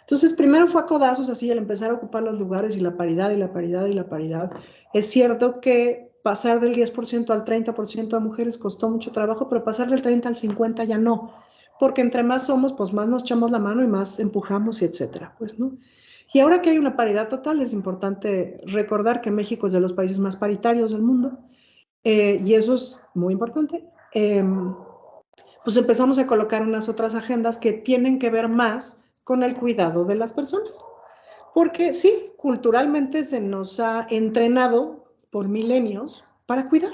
Entonces, primero fue a codazos así el empezar a ocupar los lugares y la paridad y la paridad y la paridad. Es cierto que pasar del 10% al 30% de mujeres costó mucho trabajo, pero pasar del 30 al 50 ya no, porque entre más somos, pues más nos echamos la mano y más empujamos y etcétera, pues, ¿no? Y ahora que hay una paridad total, es importante recordar que México es de los países más paritarios del mundo, y eso es muy importante. Pues empezamos a colocar unas otras agendas que tienen que ver más con el cuidado de las personas. Porque sí, culturalmente se nos ha entrenado por milenios para cuidar.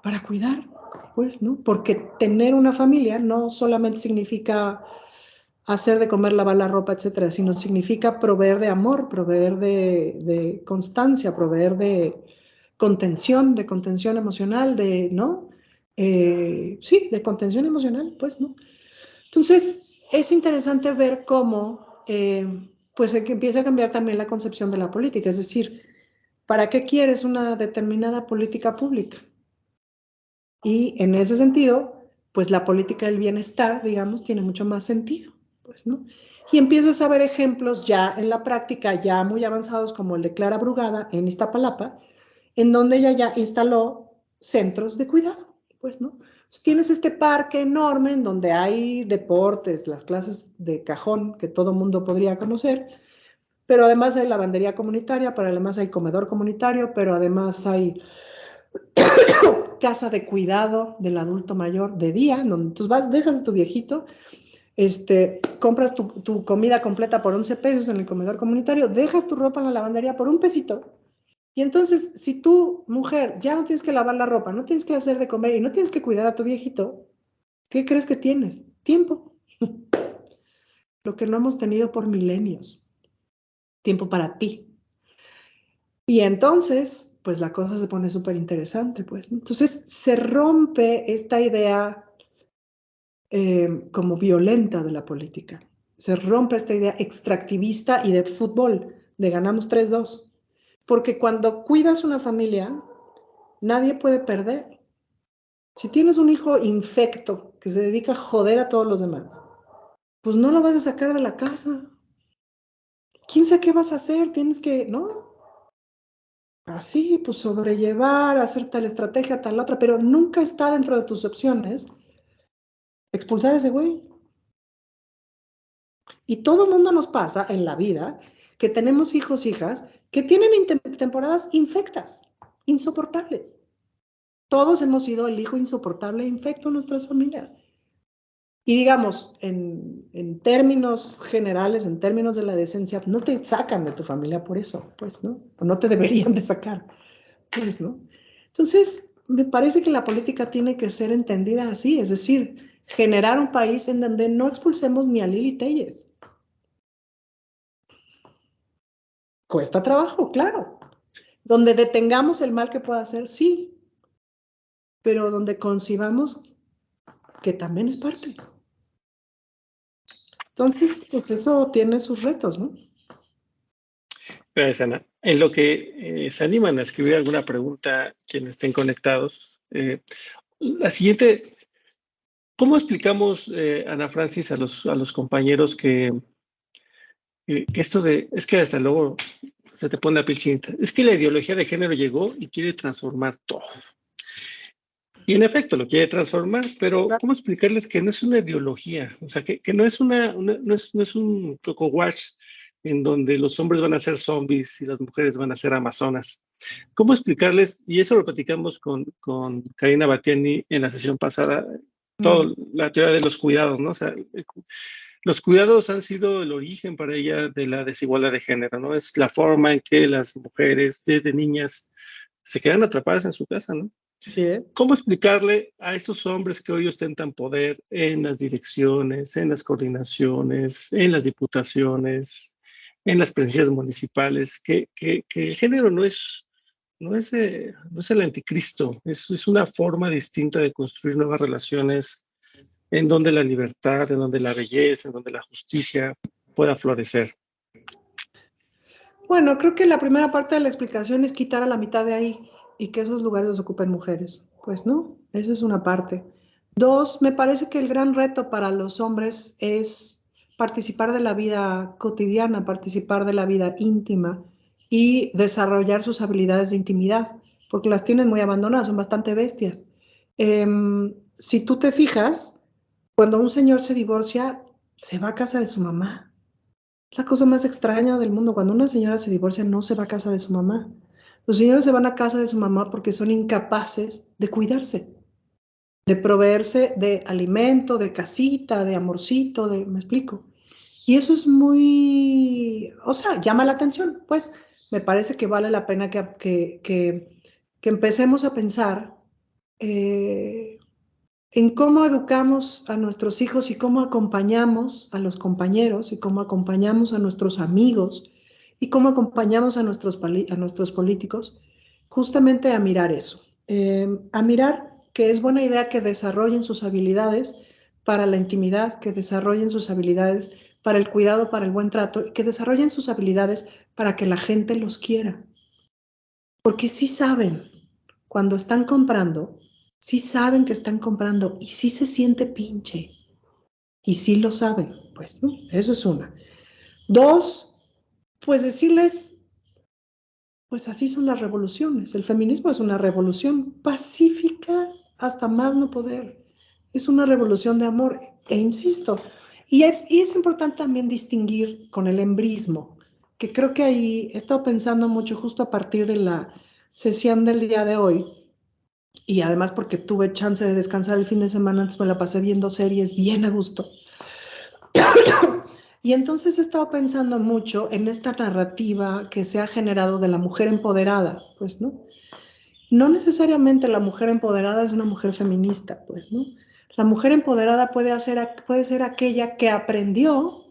Para cuidar, pues, ¿no? Porque tener una familia no solamente significa hacer de comer, lavar la ropa, etcétera, sino significa proveer de amor, proveer de constancia, proveer de contención emocional, ¿no? Sí, de contención emocional, pues, ¿no? Entonces, es interesante ver cómo, pues, que empieza a cambiar también la concepción de la política, es decir, ¿para qué quieres una determinada política pública? Y en ese sentido, pues la política del bienestar, digamos, tiene mucho más sentido, pues, ¿no? Y empiezas a ver ejemplos ya en la práctica, ya muy avanzados, como el de Clara Brugada en Iztapalapa, en donde ella ya instaló centros de cuidado, pues, ¿no? Entonces, tienes este parque enorme en donde hay deportes, las clases de cajón que todo mundo podría conocer, pero además hay lavandería comunitaria, pero además hay comedor comunitario, pero además hay casa de cuidado del adulto mayor de día, donde tú vas, dejas a tu viejito, compras tu comida completa por 11 pesos en el comedor comunitario, dejas tu ropa en la lavandería por un pesito, y entonces, si tú, mujer, ya no tienes que lavar la ropa, no tienes que hacer de comer y no tienes que cuidar a tu viejito, ¿qué crees que tienes? Tiempo. Lo que no hemos tenido por milenios. Tiempo para ti. Y entonces, pues la cosa se pone súper interesante, pues, ¿no? Entonces, se rompe esta idea como violenta de la política. Se rompe esta idea extractivista y de fútbol, de ganamos 3-2. Porque cuando cuidas una familia, nadie puede perder. Si tienes un hijo infecto que se dedica a joder a todos los demás, pues no lo vas a sacar de la casa. ¿Quién sabe qué vas a hacer? Tienes que, ¿no? Así, pues sobrellevar, hacer tal estrategia, tal otra, pero nunca está dentro de tus opciones expulsar a ese güey. Y todo el mundo nos pasa en la vida que tenemos hijos, hijas, que tienen temporadas infectas, insoportables. Todos hemos sido el hijo insoportable e infecto en nuestras familias. Y digamos, en términos generales, en términos de la decencia, no te sacan de tu familia por eso, pues, ¿no? O no te deberían de sacar, pues, ¿no? Entonces, me parece que la política tiene que ser entendida así, es decir, generar un país en donde no expulsemos ni a Lili Telles. Cuesta trabajo, claro. Donde detengamos el mal que pueda hacer, sí, pero donde concibamos que también es parte. Entonces, pues eso tiene sus retos, ¿no? Gracias, Ana. En lo que se animan a escribir alguna pregunta quienes estén conectados, la siguiente, ¿cómo explicamos, Ana Francis, a los compañeros que esto de, es que hasta luego se te pone la piel chinita, es que la ideología de género llegó y quiere transformar todo? Y en efecto lo quiere transformar, pero ¿cómo explicarles que no es una ideología? O sea, que no es no es un coco wash en donde los hombres van a ser zombies y las mujeres van a ser amazonas. ¿Cómo explicarles? Y eso lo platicamos con Karina Batiani en la sesión pasada, toda la teoría de los cuidados, ¿no? O sea, los cuidados han sido el origen para ella de la desigualdad de género, ¿no? Es la forma en que las mujeres desde niñas se quedan atrapadas en su casa, ¿no? Sí, ¿eh? ¿Cómo explicarle a estos hombres que hoy ostentan poder en las direcciones, en las coordinaciones, en las diputaciones, en las presidencias municipales, que el género no es el anticristo, es una forma distinta de construir nuevas relaciones en donde la libertad, en donde la belleza, en donde la justicia pueda florecer? Bueno, creo que la primera parte de la explicación es quitar a la mitad de ahí y que esos lugares los ocupen mujeres. Pues no, eso es una parte. Dos, me parece que el gran reto para los hombres es participar de la vida cotidiana, participar de la vida íntima y desarrollar sus habilidades de intimidad, porque las tienen muy abandonadas, son bastante bestias. Si tú te fijas, cuando un señor se divorcia, se va a casa de su mamá. Es la cosa más extraña del mundo. Cuando una señora se divorcia, no se va a casa de su mamá. Los señores se van a casa de su mamá porque son incapaces de cuidarse, de proveerse de alimento, de casita, de amorcito, ¿me explico? Y eso es muy, o sea, llama la atención. Pues me parece que vale la pena que empecemos a pensar eh, en cómo educamos a nuestros hijos y cómo acompañamos a los compañeros y cómo acompañamos a nuestros amigos y cómo acompañamos a nuestros políticos justamente a mirar eso, a mirar que es buena idea que desarrollen sus habilidades para la intimidad, que desarrollen sus habilidades para el cuidado, para el buen trato, y que desarrollen sus habilidades para que la gente los quiera. Porque sí saben, cuando están comprando, sí saben que están comprando y sí se siente pinche. Y sí lo saben, pues, ¿no? Eso es una. Dos, pues decirles, pues así son las revoluciones. El feminismo es una revolución pacífica hasta más no poder. Es una revolución de amor. E insisto, y es importante también distinguir con el embrismo, que creo que ahí he estado pensando mucho justo a partir de la sesión del día de hoy, y además porque tuve chance de descansar el fin de semana, antes me la pasé viendo series bien a gusto. Y entonces he estado pensando mucho en esta narrativa que se ha generado de la mujer empoderada, pues, ¿no? No necesariamente la mujer empoderada es una mujer feminista, pues, ¿no? La mujer empoderada puede ser aquella que aprendió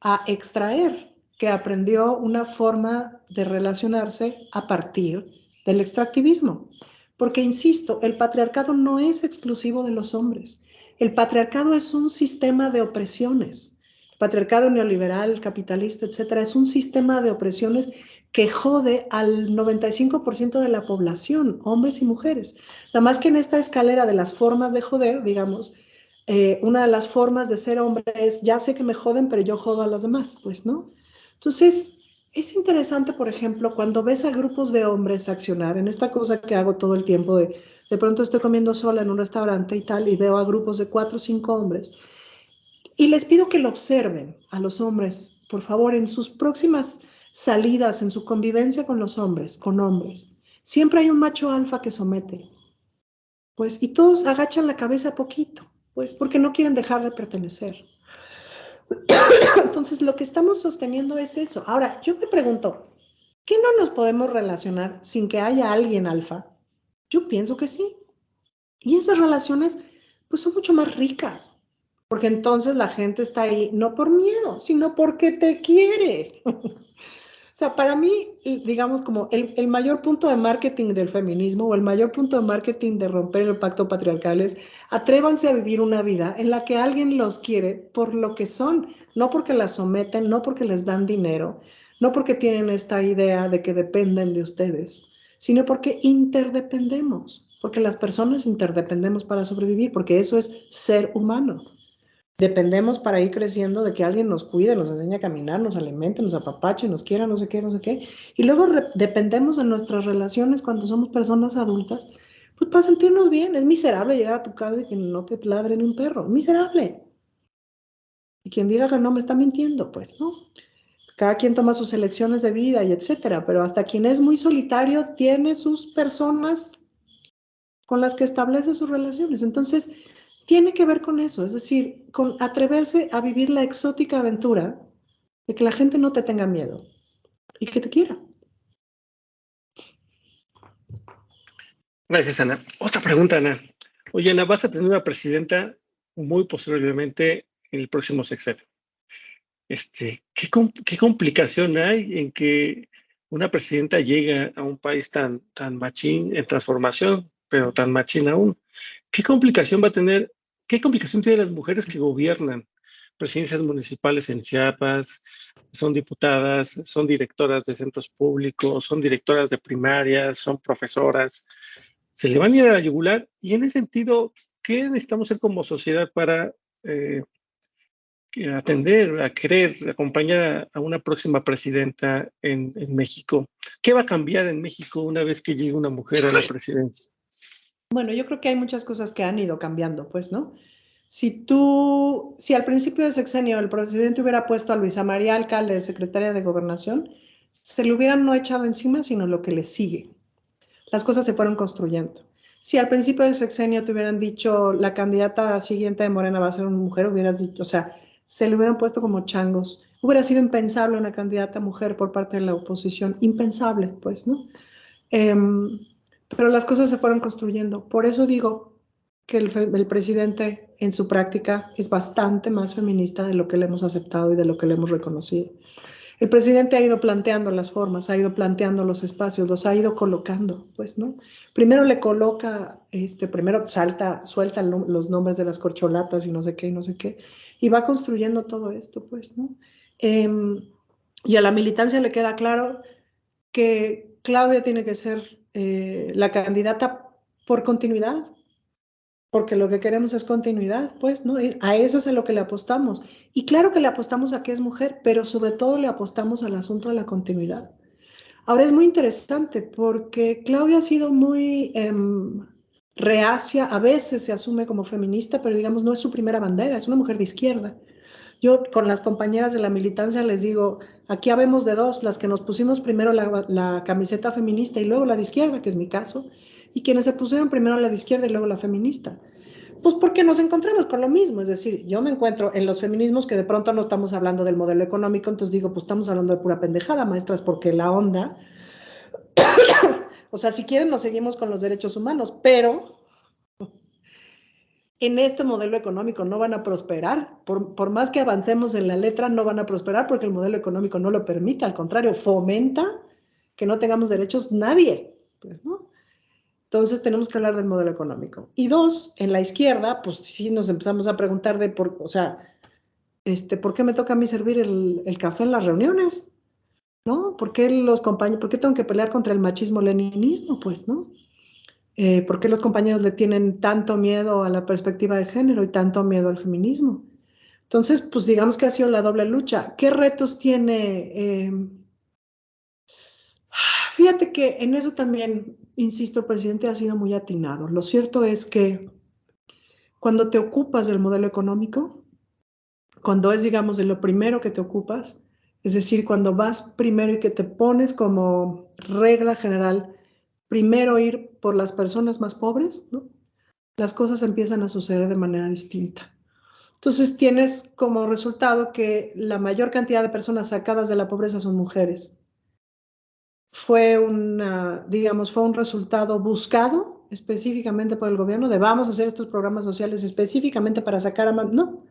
a extraer, que aprendió una forma de relacionarse a partir del extractivismo. Porque, insisto, el patriarcado no es exclusivo de los hombres. El patriarcado es un sistema de opresiones. El patriarcado neoliberal, capitalista, etcétera, es un sistema de opresiones que jode al 95% de la población, hombres y mujeres. Nada más que en esta escalera de las formas de joder, digamos, una de las formas de ser hombre es, ya sé que me joden, pero yo jodo a las demás, pues, ¿no? Entonces, es interesante, por ejemplo, cuando ves a grupos de hombres accionar en esta cosa que hago todo el tiempo de pronto estoy comiendo sola en un restaurante y tal, y veo a grupos de 4 o 5 hombres, y les pido que lo observen a los hombres, por favor, en sus próximas salidas, en su convivencia con los hombres, con hombres. Siempre hay un macho alfa que somete, pues, y todos agachan la cabeza poquito, pues, porque no quieren dejar de pertenecer. Entonces, lo que estamos sosteniendo es eso. Ahora, yo me pregunto, ¿qué no nos podemos relacionar sin que haya alguien alfa? Yo pienso que sí. Y esas relaciones, pues, son mucho más ricas, porque entonces la gente está ahí no por miedo, sino porque te quiere. O sea, para mí, digamos, como el mayor punto de marketing del feminismo o el mayor punto de marketing de romper el pacto patriarcal es atrévanse a vivir una vida en la que alguien los quiere por lo que son, no porque las someten, no porque les dan dinero, no porque tienen esta idea de que dependen de ustedes, sino porque interdependemos, porque las personas interdependemos para sobrevivir, porque eso es ser humano. Dependemos para ir creciendo de que alguien nos cuide, nos enseñe a caminar, nos alimente, nos apapache, nos quiera, no sé qué, no sé qué. Y luego dependemos de nuestras relaciones cuando somos personas adultas, pues para sentirnos bien. Es miserable llegar a tu casa y que no te ladre ni un perro. Miserable. Y quien diga que no me está mintiendo, pues no. Cada quien toma sus elecciones de vida y etcétera, pero hasta quien es muy solitario tiene sus personas con las que establece sus relaciones. Entonces, tiene que ver con eso, es decir, con atreverse a vivir la exótica aventura de que la gente no te tenga miedo y que te quiera. Gracias, Ana. Otra pregunta, Ana. Oye, Ana, vas a tener una presidenta muy posiblemente en el próximo sexenio. ¿Qué complicación hay en que una presidenta llegue a un país tan machín en transformación, pero tan machín aún? ¿Qué complicación va a tener? ¿Qué complicación tienen las mujeres que gobiernan presidencias municipales en Chiapas? Son diputadas, son directoras de centros públicos, son directoras de primarias, son profesoras. Se le van a ir a la yugular y en ese sentido, ¿qué necesitamos hacer como sociedad para eh, atender, a querer acompañar a una próxima presidenta en México? ¿Qué va a cambiar en México una vez que llegue una mujer a la presidencia? Bueno, yo creo que hay muchas cosas que han ido cambiando, pues, ¿no? Si al principio del sexenio el presidente hubiera puesto a Luisa María Alcalde, secretaria de Gobernación, se le hubieran no echado encima, sino lo que le sigue. Las cosas se fueron construyendo. Si al principio del sexenio te hubieran dicho la candidata siguiente de Morena va a ser una mujer, hubieras dicho, o sea, se le hubieran puesto como changos. Hubiera sido impensable una candidata mujer por parte de la oposición, impensable, pues, ¿no? Pero las cosas se fueron construyendo. Por eso digo que el presidente en su práctica es bastante más feminista de lo que le hemos aceptado y de lo que le hemos reconocido. El presidente ha ido planteando las formas, ha ido planteando los espacios, los ha ido colocando, pues, ¿no? Primero le coloca, primero suelta los nombres de las corcholatas y no sé qué, y no sé qué, y va construyendo todo esto, pues, ¿no? Y a la militancia le queda claro que Claudia tiene que ser la candidata por continuidad, porque lo que queremos es continuidad, pues, ¿no? A eso es a lo que le apostamos. Y claro que le apostamos a que es mujer, pero sobre todo le apostamos al asunto de la continuidad. Ahora es muy interesante porque Claudia ha sido muy reacia, a veces se asume como feminista, pero digamos no es su primera bandera, es una mujer de izquierda. Yo con las compañeras de la militancia les digo, aquí habemos de dos, las que nos pusimos primero la camiseta feminista y luego la de izquierda, que es mi caso, y quienes se pusieron primero la de izquierda y luego la feminista. Pues porque nos encontramos con lo mismo, es decir, yo me encuentro en los feminismos que de pronto no estamos hablando del modelo económico, entonces digo, pues estamos hablando de pura pendejada, maestras, porque la onda, o sea, si quieren nos seguimos con los derechos humanos, pero en este modelo económico no van a prosperar. Por más que avancemos en la letra, no van a prosperar porque el modelo económico no lo permite, al contrario, fomenta que no tengamos derechos nadie, pues, ¿no? Entonces tenemos que hablar del modelo económico. Y dos, en la izquierda, pues sí nos empezamos a preguntar o sea, ¿por qué me toca a mí servir el café en las reuniones? ¿No? ¿Por qué por qué tengo que pelear contra el machismo-leninismo? Pues, ¿no? ¿Por qué los compañeros le tienen tanto miedo a la perspectiva de género y tanto miedo al feminismo? Entonces, pues digamos que ha sido la doble lucha. ¿Qué retos tiene? Fíjate que en eso también, insisto, el presidente ha sido muy atinado. Lo cierto es que cuando te ocupas del modelo económico, cuando es, digamos, de lo primero que te ocupas, es decir, cuando vas primero y que te pones como regla general, primero ir por las personas más pobres, ¿no? Las cosas empiezan a suceder de manera distinta. Entonces tienes como resultado que la mayor cantidad de personas sacadas de la pobreza son mujeres. Digamos, fue un resultado buscado específicamente por el gobierno de vamos a hacer estos programas sociales específicamente para sacar a más. No,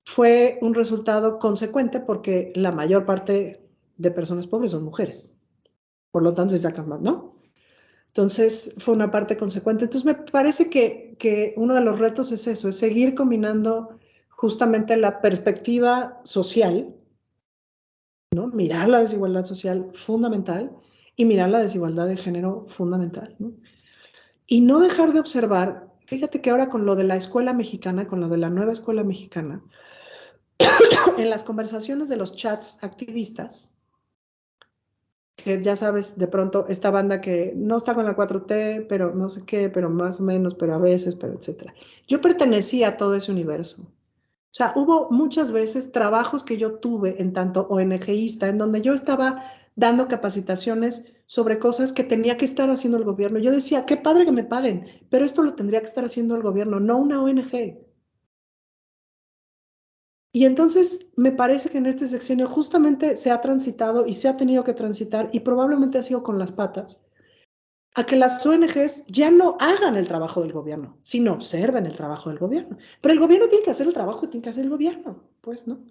fue un resultado consecuente porque la mayor parte de personas pobres son mujeres. Por lo tanto, se sacan más, ¿no? Entonces, fue una parte consecuente. Entonces, me parece que uno de los retos es eso, es seguir combinando justamente la perspectiva social ¿no? Mirar la desigualdad social fundamental y mirar la desigualdad de género fundamental, ¿no? Y no dejar de observar, fíjate que ahora con lo de la escuela mexicana, con lo de la nueva escuela mexicana, en las conversaciones de los chats activistas, que ya sabes, de pronto esta banda que no está con la 4T, pero no sé qué, pero más o menos, pero a veces, pero etcétera. Yo pertenecía a todo ese universo. O sea, hubo muchas veces trabajos que yo tuve en tanto ONGista, en donde yo estaba dando capacitaciones sobre cosas que tenía que estar haciendo el gobierno. Yo decía, qué padre que me paguen, pero esto lo tendría que estar haciendo el gobierno, no una ONG. Y entonces me parece que en este sexenio justamente se ha transitado y se ha tenido que transitar, y probablemente ha sido con las patas, a que las ONGs ya no hagan el trabajo del gobierno, sino observen el trabajo del gobierno. Pero el gobierno tiene que hacer el trabajo que tiene que hacer el gobierno, pues, ¿no?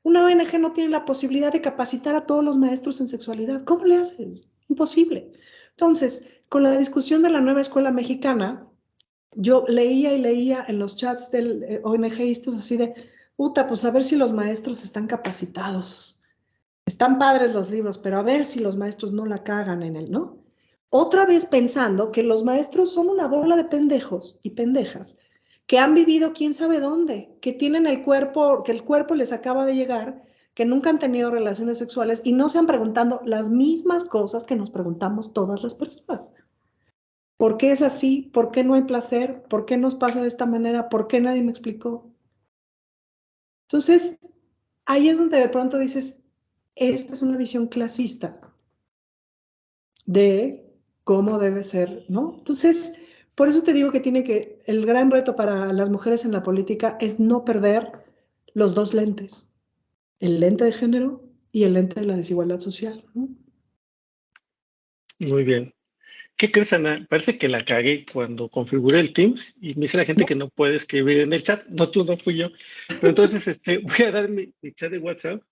Una ONG no tiene la posibilidad de capacitar a todos los maestros en sexualidad. ¿Cómo le haces? Imposible. Entonces, con la discusión de la nueva escuela mexicana, yo leía y leía en los chats del ONGistas así de, puta, pues a ver si los maestros están capacitados. Están padres los libros, pero a ver si los maestros no la cagan en él, ¿no? Otra vez pensando que los maestros son una bola de pendejos y pendejas que han vivido quién sabe dónde, que tienen el cuerpo, que el cuerpo les acaba de llegar, que nunca han tenido relaciones sexuales y no se han preguntando las mismas cosas que nos preguntamos todas las personas. ¿Por qué es así? ¿Por qué no hay placer? ¿Por qué nos pasa de esta manera? ¿Por qué nadie me explicó? Entonces, ahí es donde de pronto dices, esta es una visión clasista de cómo debe ser, ¿no? Entonces, por eso te digo que el gran reto para las mujeres en la política es no perder los dos lentes, el lente de género y el lente de la desigualdad social, ¿no? Muy bien. ¿Qué crees, Ana? Parece que la cagué cuando configuré el Teams y me dice la gente que no puede escribir en el chat. No, tú no fui yo. Pero entonces voy a dar mi chat de WhatsApp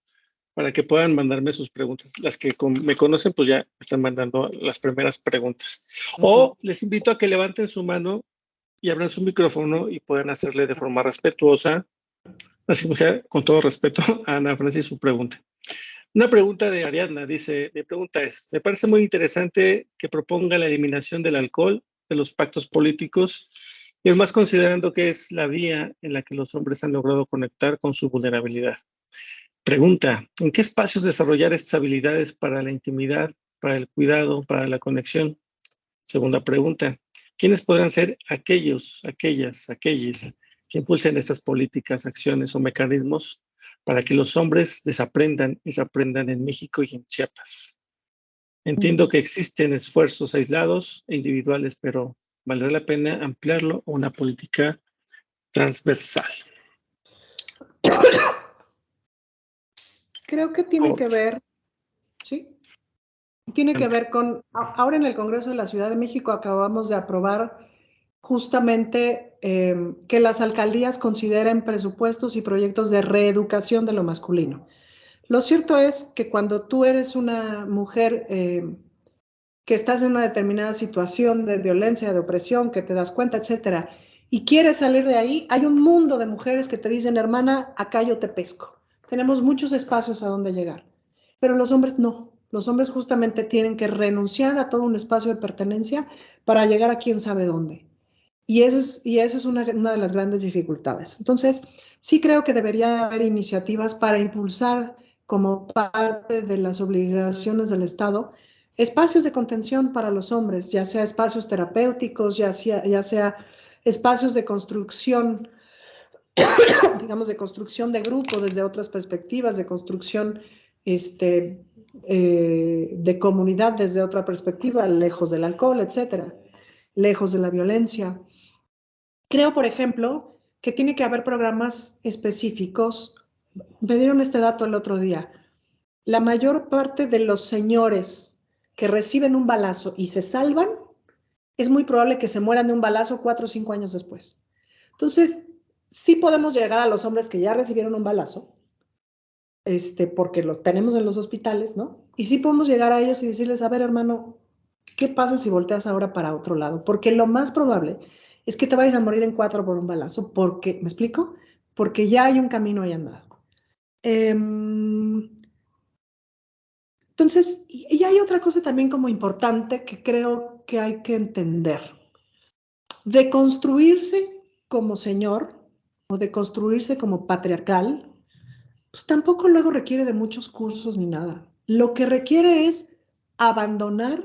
para que puedan mandarme sus preguntas. Las que me conocen, pues ya están mandando las primeras preguntas. O les invito a que levanten su mano y abran su micrófono y puedan hacerle de forma respetuosa, así que con todo respeto, a Ana Francis su pregunta. Una pregunta de Ariadna, dice, mi pregunta es, me parece muy interesante que proponga la eliminación del alcohol, de los pactos políticos, y más considerando que es la vía en la que los hombres han logrado conectar con su vulnerabilidad. Pregunta, ¿en qué espacios desarrollar estas habilidades para la intimidad, para el cuidado, para la conexión? Segunda pregunta, ¿quiénes podrán ser aquellos que impulsen estas políticas, acciones o mecanismos para que los hombres desaprendan y reaprendan en México y en Chiapas? Entiendo que existen esfuerzos aislados e individuales, pero ¿valdrá la pena ampliarlo a una política transversal? Creo que tiene que ver, ¿sí? Tiene que ver con, ahora en el Congreso de la Ciudad de México acabamos de aprobar justamente que las alcaldías consideren presupuestos y proyectos de reeducación de lo masculino. Lo cierto es que cuando tú eres una mujer que estás en una determinada situación de violencia, de opresión, que te das cuenta, etcétera, y quieres salir de ahí, hay un mundo de mujeres que te dicen, hermana, acá yo te pesco. Tenemos muchos espacios a donde llegar, pero los hombres no. Los hombres justamente tienen que renunciar a todo un espacio de pertenencia para llegar a quién sabe dónde. Y esa es una de las grandes dificultades. Entonces, sí creo que debería haber iniciativas para impulsar como parte de las obligaciones del Estado espacios de contención para los hombres, ya sea espacios terapéuticos, ya sea espacios de construcción, digamos, de construcción de grupo desde otras perspectivas, de construcción de comunidad desde otra perspectiva, lejos del alcohol, etcétera, lejos de la violencia. Creo, por ejemplo, que tiene que haber programas específicos. Me dieron este dato el otro día. La mayor parte de los señores que reciben un balazo y se salvan, es muy probable que se mueran de un balazo 4 o 5 años después. Entonces, sí podemos llegar a los hombres que ya recibieron un balazo, porque los tenemos en los hospitales, ¿no? Y sí podemos llegar a ellos y decirles, a ver, hermano, ¿qué pasa si volteas ahora para otro lado? Porque lo más probable es que te vayas a morir en 4 por un balazo, porque, ¿me explico? Porque ya hay un camino ahí andado. Entonces, y hay otra cosa también como importante que creo que hay que entender. De construirse como señor o de construirse como patriarcal, pues tampoco luego requiere de muchos cursos ni nada. Lo que requiere es abandonar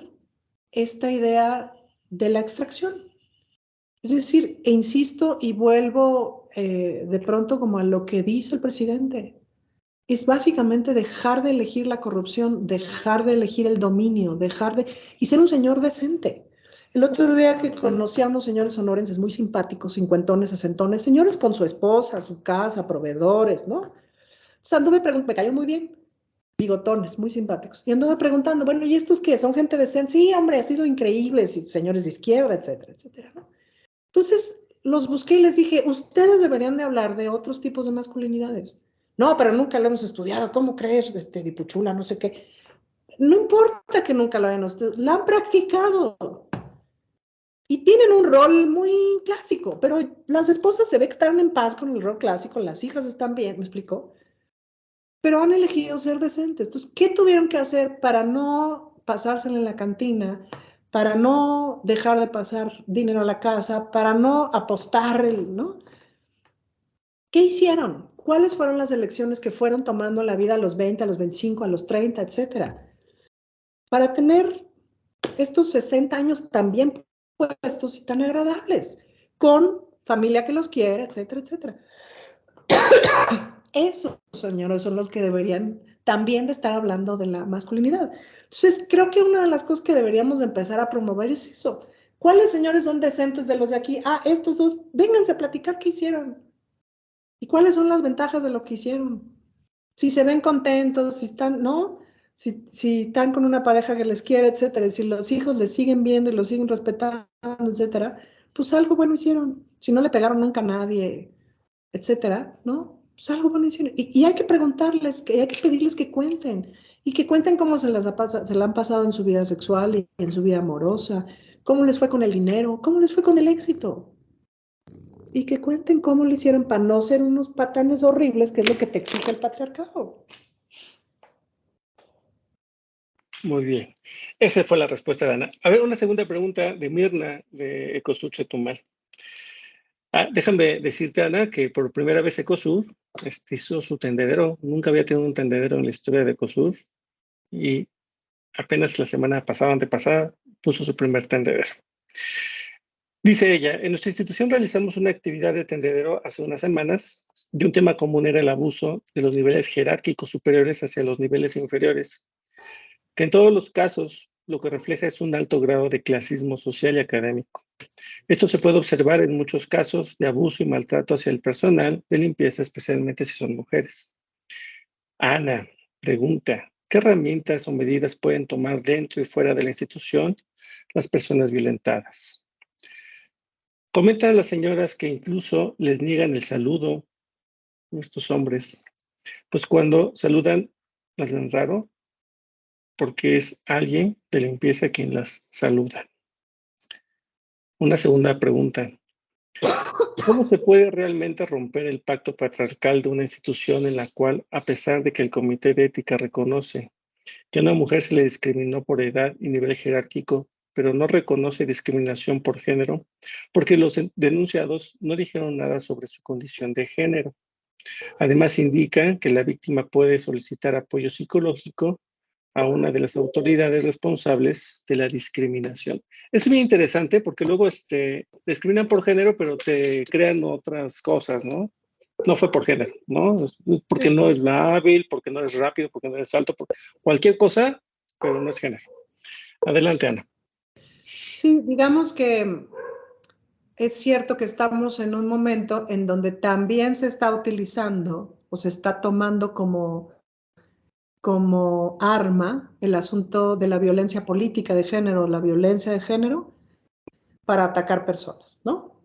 esta idea de la extracción. Es decir, e insisto y vuelvo de pronto como a lo que dice el presidente. Es básicamente dejar de elegir la corrupción, dejar de elegir el dominio, y ser un señor decente. El otro día que conocí a unos señores sonorenses muy simpáticos, cincuentones, sesentones, señores con su esposa, su casa, proveedores, ¿no? O sea, me cayó muy bien, bigotones, muy simpáticos. Y anduve preguntando, bueno, ¿y estos qué? ¿Son gente decente? Sí, hombre, ha sido increíble, señores de izquierda, etcétera, etcétera, ¿no? Entonces, los busqué y les dije, ustedes deberían de hablar de otros tipos de masculinidades. No, pero nunca lo hemos estudiado. ¿Cómo crees, dipuchula, no sé qué? No importa que nunca lo hayan estudiado, la han practicado. Y tienen un rol muy clásico, pero las esposas se ve que están en paz con el rol clásico, las hijas están bien, ¿me explico? Pero han elegido ser decentes. Entonces, ¿qué tuvieron que hacer para no pasársela en la cantina, para no dejar de pasar dinero a la casa, para no apostar, ¿no? ¿Qué hicieron? ¿Cuáles fueron las elecciones que fueron tomando la vida a los 20, a los 25, a los 30, etcétera? Para tener estos 60 años tan bien puestos y tan agradables, con familia que los quiere, etcétera, etcétera. Esos señores son los que deberían también de estar hablando de la masculinidad. Entonces, creo que una de las cosas que deberíamos de empezar a promover es eso. ¿Cuáles señores son decentes de los de aquí? Ah, estos dos, vénganse a platicar qué hicieron. ¿Y cuáles son las ventajas de lo que hicieron? Si se ven contentos, si están, ¿no? Si están con una pareja que les quiere, etcétera, y si los hijos les siguen viendo y los siguen respetando, etcétera, pues algo bueno hicieron. Si no le pegaron nunca a nadie, etcétera, ¿no? Pues algo bueno hicieron. Y hay que preguntarles, hay que pedirles que cuenten. Y que cuenten cómo se la han pasado en su vida sexual y en su vida amorosa, cómo les fue con el dinero, cómo les fue con el éxito. Y que cuenten cómo lo hicieron para no ser unos patanes horribles, que es lo que te exige el patriarcado. Muy bien. Esa fue la respuesta de Ana. A ver, una segunda pregunta de Mirna, de Ecosur Chetumal. Déjame decirte, Ana, que por primera vez Ecosur hizo su tendedero. Nunca había tenido un tendedero en la historia de Ecosur. Y apenas la semana pasada, antepasada, puso su primer tendedero. Dice ella, en nuestra institución realizamos una actividad de tendedero hace unas semanas y un tema común era el abuso de los niveles jerárquicos superiores hacia los niveles inferiores, que en todos los casos lo que refleja es un alto grado de clasismo social y académico. Esto se puede observar en muchos casos de abuso y maltrato hacia el personal de limpieza, especialmente si son mujeres. Ana pregunta, ¿qué herramientas o medidas pueden tomar dentro y fuera de la institución las personas violentadas? Comentan las señoras que incluso les niegan el saludo a estos hombres, pues cuando saludan las ven raro porque es alguien de limpieza quien las saluda. Una segunda pregunta. ¿Cómo se puede realmente romper el pacto patriarcal de una institución en la cual, a pesar de que el Comité de Ética reconoce que a una mujer se le discriminó por edad y nivel jerárquico, pero no reconoce discriminación por género, porque los denunciados no dijeron nada sobre su condición de género? Además, indica que la víctima puede solicitar apoyo psicológico a una de las autoridades responsables de la discriminación. Es muy interesante porque luego discriminan por género, pero te crean otras cosas, ¿no? No fue por género, ¿no? Porque no es hábil, porque no es rápido, porque no es alto, por cualquier cosa, pero no es género. Adelante, Ana. Sí, digamos que es cierto que estamos en un momento en donde también se está utilizando o se está tomando como arma el asunto de la violencia política de género, la violencia de género, para atacar personas, ¿no?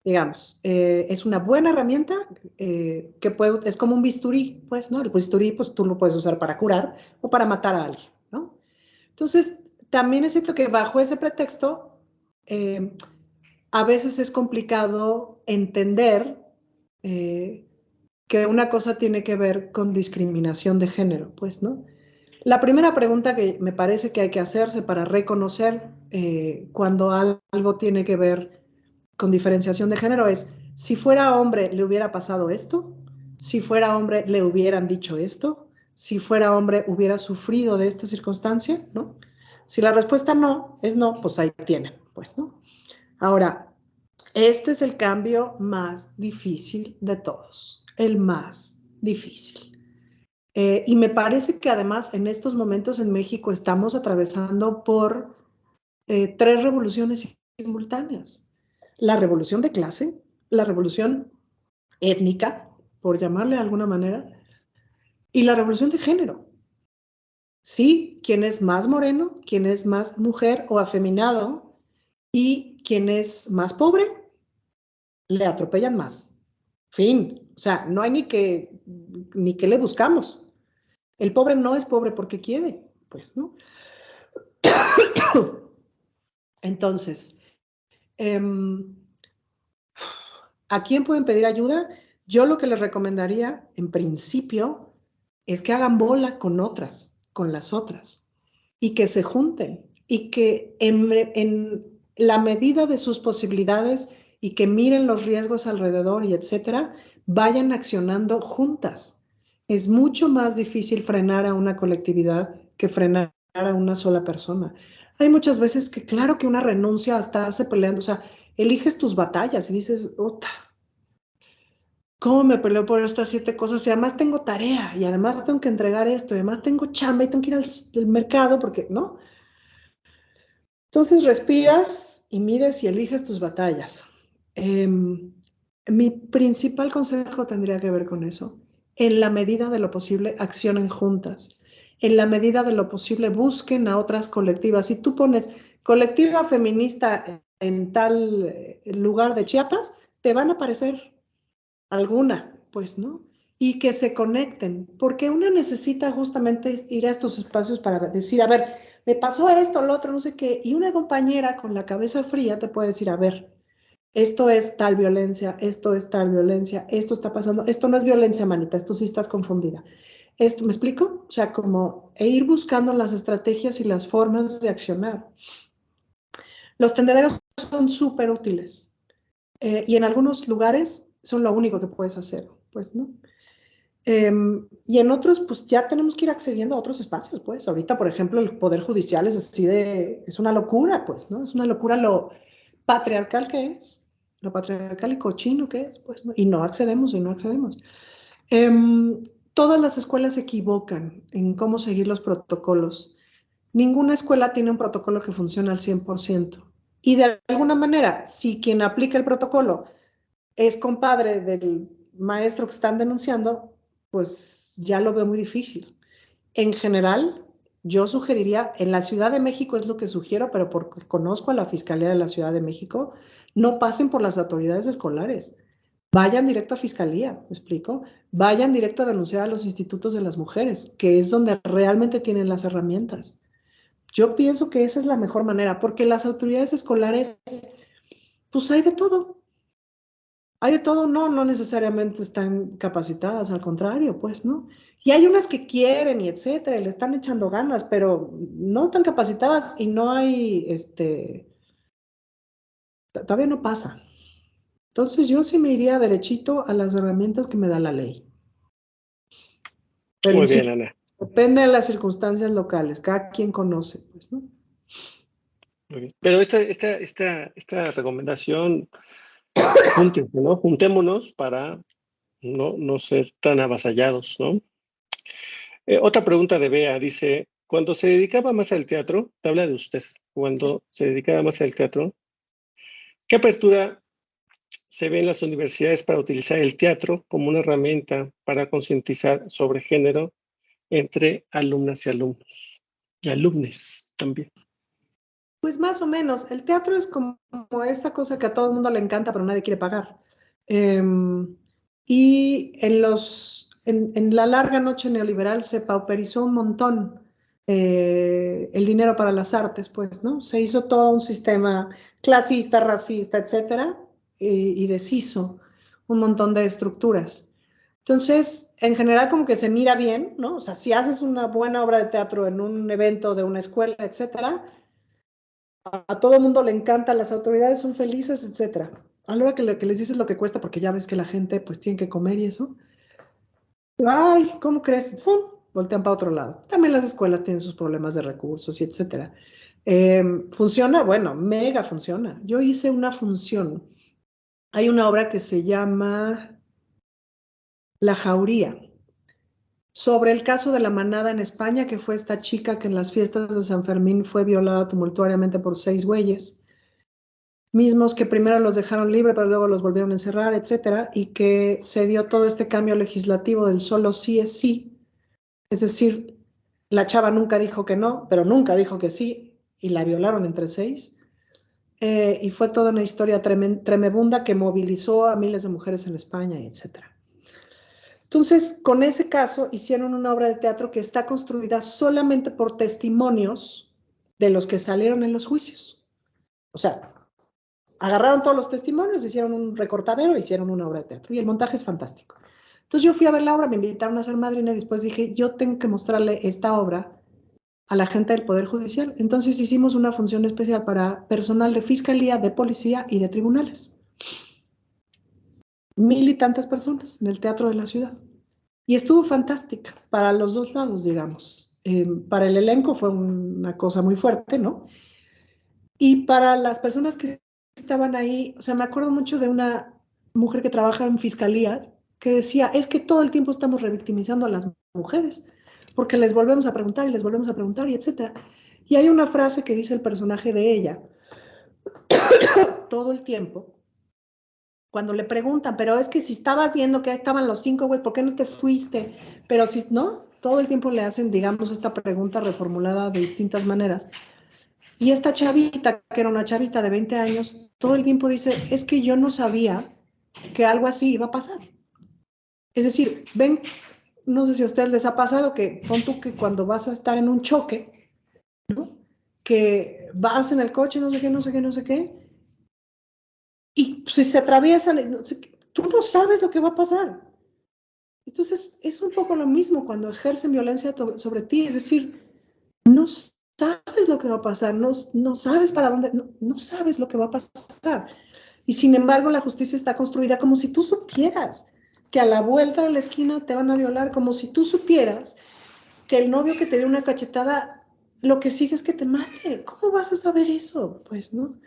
Digamos, es una buena herramienta es como un bisturí, pues, ¿no? El bisturí, pues tú lo puedes usar para curar o para matar a alguien, ¿no? Entonces, también es cierto que bajo ese pretexto, a veces es complicado entender que una cosa tiene que ver con discriminación de género, pues, ¿no? La primera pregunta que me parece que hay que hacerse para reconocer cuando algo tiene que ver con diferenciación de género es, si fuera hombre, ¿le hubiera pasado esto? Si fuera hombre, ¿le hubieran dicho esto? Si fuera hombre, ¿hubiera sufrido de esta circunstancia? ¿No? Si la respuesta no, es no, pues ahí tienen, pues, ¿no? Ahora, este es el cambio más difícil de todos, el más difícil. Y me parece que además en estos momentos en México estamos atravesando por 3 revoluciones simultáneas. La revolución de clase, la revolución étnica, por llamarle de alguna manera, y la revolución de género. Sí, quien es más moreno, quien es más mujer o afeminado, y quien es más pobre, le atropellan más. Fin. O sea, no hay ni que le buscamos. El pobre no es pobre porque quiere, pues, ¿no? Entonces, ¿a quién pueden pedir ayuda? Yo lo que les recomendaría, en principio, es que hagan bola con otras, con las otras, y que se junten, y que en la medida de sus posibilidades y que miren los riesgos alrededor y etcétera, vayan accionando juntas. Es mucho más difícil frenar a una colectividad que frenar a una sola persona. Hay muchas veces que claro que una renuncia hasta hace peleando, o sea, eliges tus batallas y dices, Ota, ¿cómo me peleo por estas 7 cosas? Y además tengo tarea, y además tengo que entregar esto, y además tengo chamba, y tengo que ir al mercado, porque, ¿no? Entonces respiras y mides y eliges tus batallas. Mi principal consejo tendría que ver con eso. En la medida de lo posible, accionen juntas. En la medida de lo posible, busquen a otras colectivas. Si tú pones colectiva feminista en tal lugar de Chiapas, te van a aparecer alguna, pues, ¿no? Y que se conecten, porque una necesita justamente ir a estos espacios para decir, a ver, me pasó esto, lo otro, no sé qué, y una compañera con la cabeza fría te puede decir, a ver, esto es tal violencia, esto es tal violencia, esto está pasando, esto no es violencia, manita, esto sí estás confundida. Esto, ¿me explico? O sea, como ir buscando las estrategias y las formas de accionar. Los tendederos son súper útiles y en algunos lugares son lo único que puedes hacer, pues, ¿no? Y en otros, pues ya tenemos que ir accediendo a otros espacios, pues. Ahorita, por ejemplo, el Poder Judicial es así es una locura, pues, ¿no? Es una locura lo patriarcal que es, lo patriarcal y cochino que es, pues, ¿no? Y no accedemos y no accedemos. Todas las escuelas se equivocan en cómo seguir los protocolos. Ninguna escuela tiene un protocolo que funcione al 100%. Y de alguna manera, si quien aplica el protocolo es compadre del maestro que están denunciando, pues ya lo veo muy difícil. En general, yo sugeriría, en la Ciudad de México es lo que sugiero, pero porque conozco a la Fiscalía de la Ciudad de México, no pasen por las autoridades escolares. Vayan directo a Fiscalía, ¿me explico? Vayan directo a denunciar a los institutos de las mujeres, que es donde realmente tienen las herramientas. Yo pienso que esa es la mejor manera, porque las autoridades escolares, pues hay de todo, no necesariamente están capacitadas, al contrario, pues, ¿no? Y hay unas que quieren y etcétera, y le están echando ganas, pero no están capacitadas y no hay, todavía no pasa. Entonces yo sí me iría derechito a las herramientas que me da la ley. Pero Muy bien, insisto, Ana. depende de las circunstancias locales, cada quien conoce, pues, ¿no? Muy bien. Pero esta recomendación, júntense, ¿no? Juntémonos para no ser tan avasallados, ¿no? Otra pregunta de Bea, dice, cuando se dedicaba más al teatro, te habla de usted, Sí. cuando se dedicaba más al teatro, ¿qué apertura se ve en las universidades para utilizar el teatro como una herramienta para concientizar sobre género entre alumnas y alumnos? Y alumnes también. Pues más o menos, el teatro es como esta cosa que a todo el mundo le encanta, pero nadie quiere pagar. Y en la larga noche neoliberal se pauperizó un montón el dinero para las artes, pues, ¿no? Se hizo todo un sistema clasista, racista, etcétera, y deshizo un montón de estructuras. Entonces, en general como que se mira bien, ¿no? O sea, si haces una buena obra de teatro en un evento de una escuela, etcétera, a todo mundo le encanta, las autoridades son felices, etcétera. A la hora que les dices lo que cuesta, porque ya ves que la gente pues tiene que comer y eso, ay, ¿cómo crees? ¡Fum! Voltean para otro lado. También las escuelas tienen sus problemas de recursos y etcétera. ¿Funciona? Bueno, mega funciona. Yo hice una función. Hay una obra que se llama La Jauría, sobre el caso de la manada en España, que fue esta chica que en las fiestas de San Fermín fue violada tumultuariamente por 6 güeyes, mismos que primero los dejaron libre, pero luego los volvieron a encerrar, etcétera, y que se dio todo este cambio legislativo del solo sí es sí, es decir, la chava nunca dijo que no, pero nunca dijo que sí, y la violaron entre 6. Y fue toda una historia tremenda que movilizó a miles de mujeres en España, etcétera. Entonces, con ese caso, hicieron una obra de teatro que está construida solamente por testimonios de los que salieron en los juicios. O sea, agarraron todos los testimonios, hicieron un recortadero, hicieron una obra de teatro y el montaje es fantástico. Entonces yo fui a ver la obra, me invitaron a ser madrina y después dije, yo tengo que mostrarle esta obra a la gente del Poder Judicial. Entonces hicimos una función especial para personal de fiscalía, de policía y de tribunales. 1000 y tantas personas en el teatro de la ciudad. Y estuvo fantástica para los dos lados, digamos. Para el elenco fue una cosa muy fuerte, ¿no? Y para las personas que estaban ahí, o sea, me acuerdo mucho de una mujer que trabaja en fiscalía que decía, es que todo el tiempo estamos revictimizando a las mujeres, porque les volvemos a preguntar y les volvemos a preguntar y etcétera. Y hay una frase que dice el personaje de ella todo el tiempo, cuando le preguntan, pero es que si estabas viendo que estaban los 5, güey, ¿por qué no te fuiste? Pero si no, todo el tiempo le hacen, digamos, esta pregunta reformulada de distintas maneras. Y esta chavita, que era una chavita de 20 años, todo el tiempo dice, es que yo no sabía que algo así iba a pasar. Es decir, ven, no sé si a ustedes les ha pasado que pon tú que cuando vas a estar en un choque, ¿no? Que vas en el coche, no sé qué, no sé qué, no sé qué, y si se atraviesan, no sé qué, tú no sabes lo que va a pasar. Entonces, es un poco lo mismo cuando ejercen violencia sobre ti, es decir, no sabes lo que va a pasar, no sabes para dónde, no sabes lo que va a pasar. Y sin embargo, la justicia está construida como si tú supieras que a la vuelta de la esquina te van a violar, como si tú supieras que el novio que te dio una cachetada, lo que sigue es que te mate. ¿Cómo vas a saber eso? Pues, ¿no?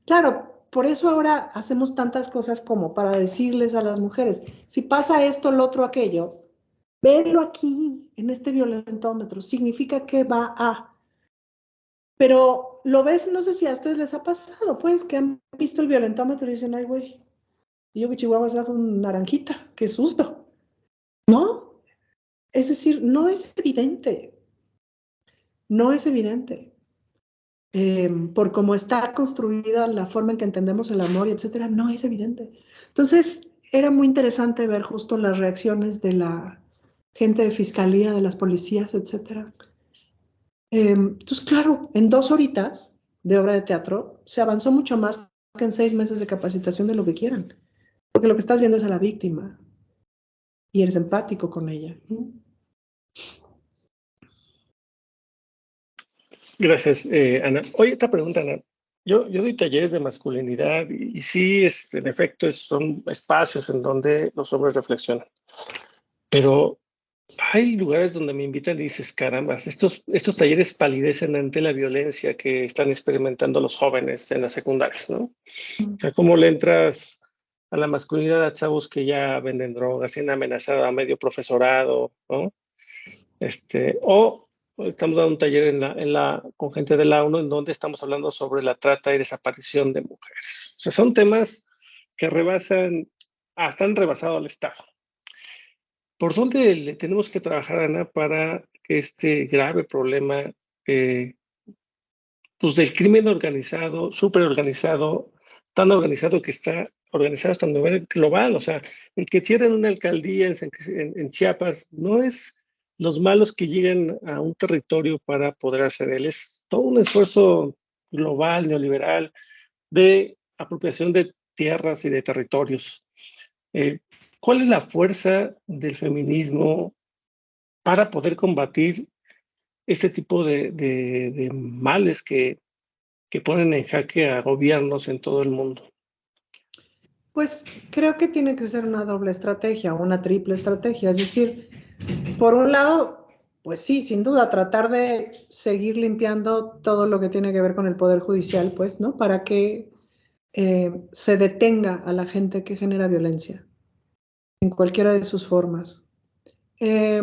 Claro, por eso ahora hacemos tantas cosas como para decirles a las mujeres, si pasa esto, lo otro, aquello, verlo aquí, en este violentómetro, significa que va a... Pero lo ves, no sé si a ustedes les ha pasado, pues, que han visto el violentómetro y dicen, ay, güey, y yo que Chihuahua es un naranjita, qué susto, ¿no? Es decir, no es evidente, no es evidente. Por cómo está construida la forma en que entendemos el amor y etcétera, no es evidente. Entonces, era muy interesante ver justo las reacciones de la gente de fiscalía, de las policías, etcétera. Entonces, claro, en 2 horitas de obra de teatro se avanzó mucho más que en 6 meses de capacitación de lo que quieran, porque lo que estás viendo es a la víctima y eres empático con ella. Gracias, Ana. Oye, otra pregunta, Ana. Yo doy talleres de masculinidad y sí, en efecto, son espacios en donde los hombres reflexionan. Pero hay lugares donde me invitan y dices, caramba, estos talleres palidecen ante la violencia que están experimentando los jóvenes en las secundarias, ¿no? O sea, ¿cómo le entras a la masculinidad a chavos que ya venden drogas, tienen amenazada a medio profesorado, ¿no? O estamos dando un taller con gente de la ONU en donde estamos hablando sobre la trata y desaparición de mujeres. O sea, son temas que están rebasados al Estado. ¿Por dónde le tenemos que trabajar, Ana, para que este grave problema pues del crimen organizado, súper organizado, tan organizado que está organizado hasta a nivel global? O sea, el que cierren una alcaldía en Chiapas no es los malos que llegan a un territorio para apoderarse de él, es todo un esfuerzo global, neoliberal, de apropiación de tierras y de territorios. ¿cuál es la fuerza del feminismo para poder combatir este tipo de males que ponen en jaque a gobiernos en todo el mundo? Pues creo que tiene que ser una doble estrategia, una triple estrategia. Es decir, por un lado, pues sí, sin duda, tratar de seguir limpiando todo lo que tiene que ver con el Poder Judicial, pues, ¿no? Para que se detenga a la gente que genera violencia en cualquiera de sus formas. Eh,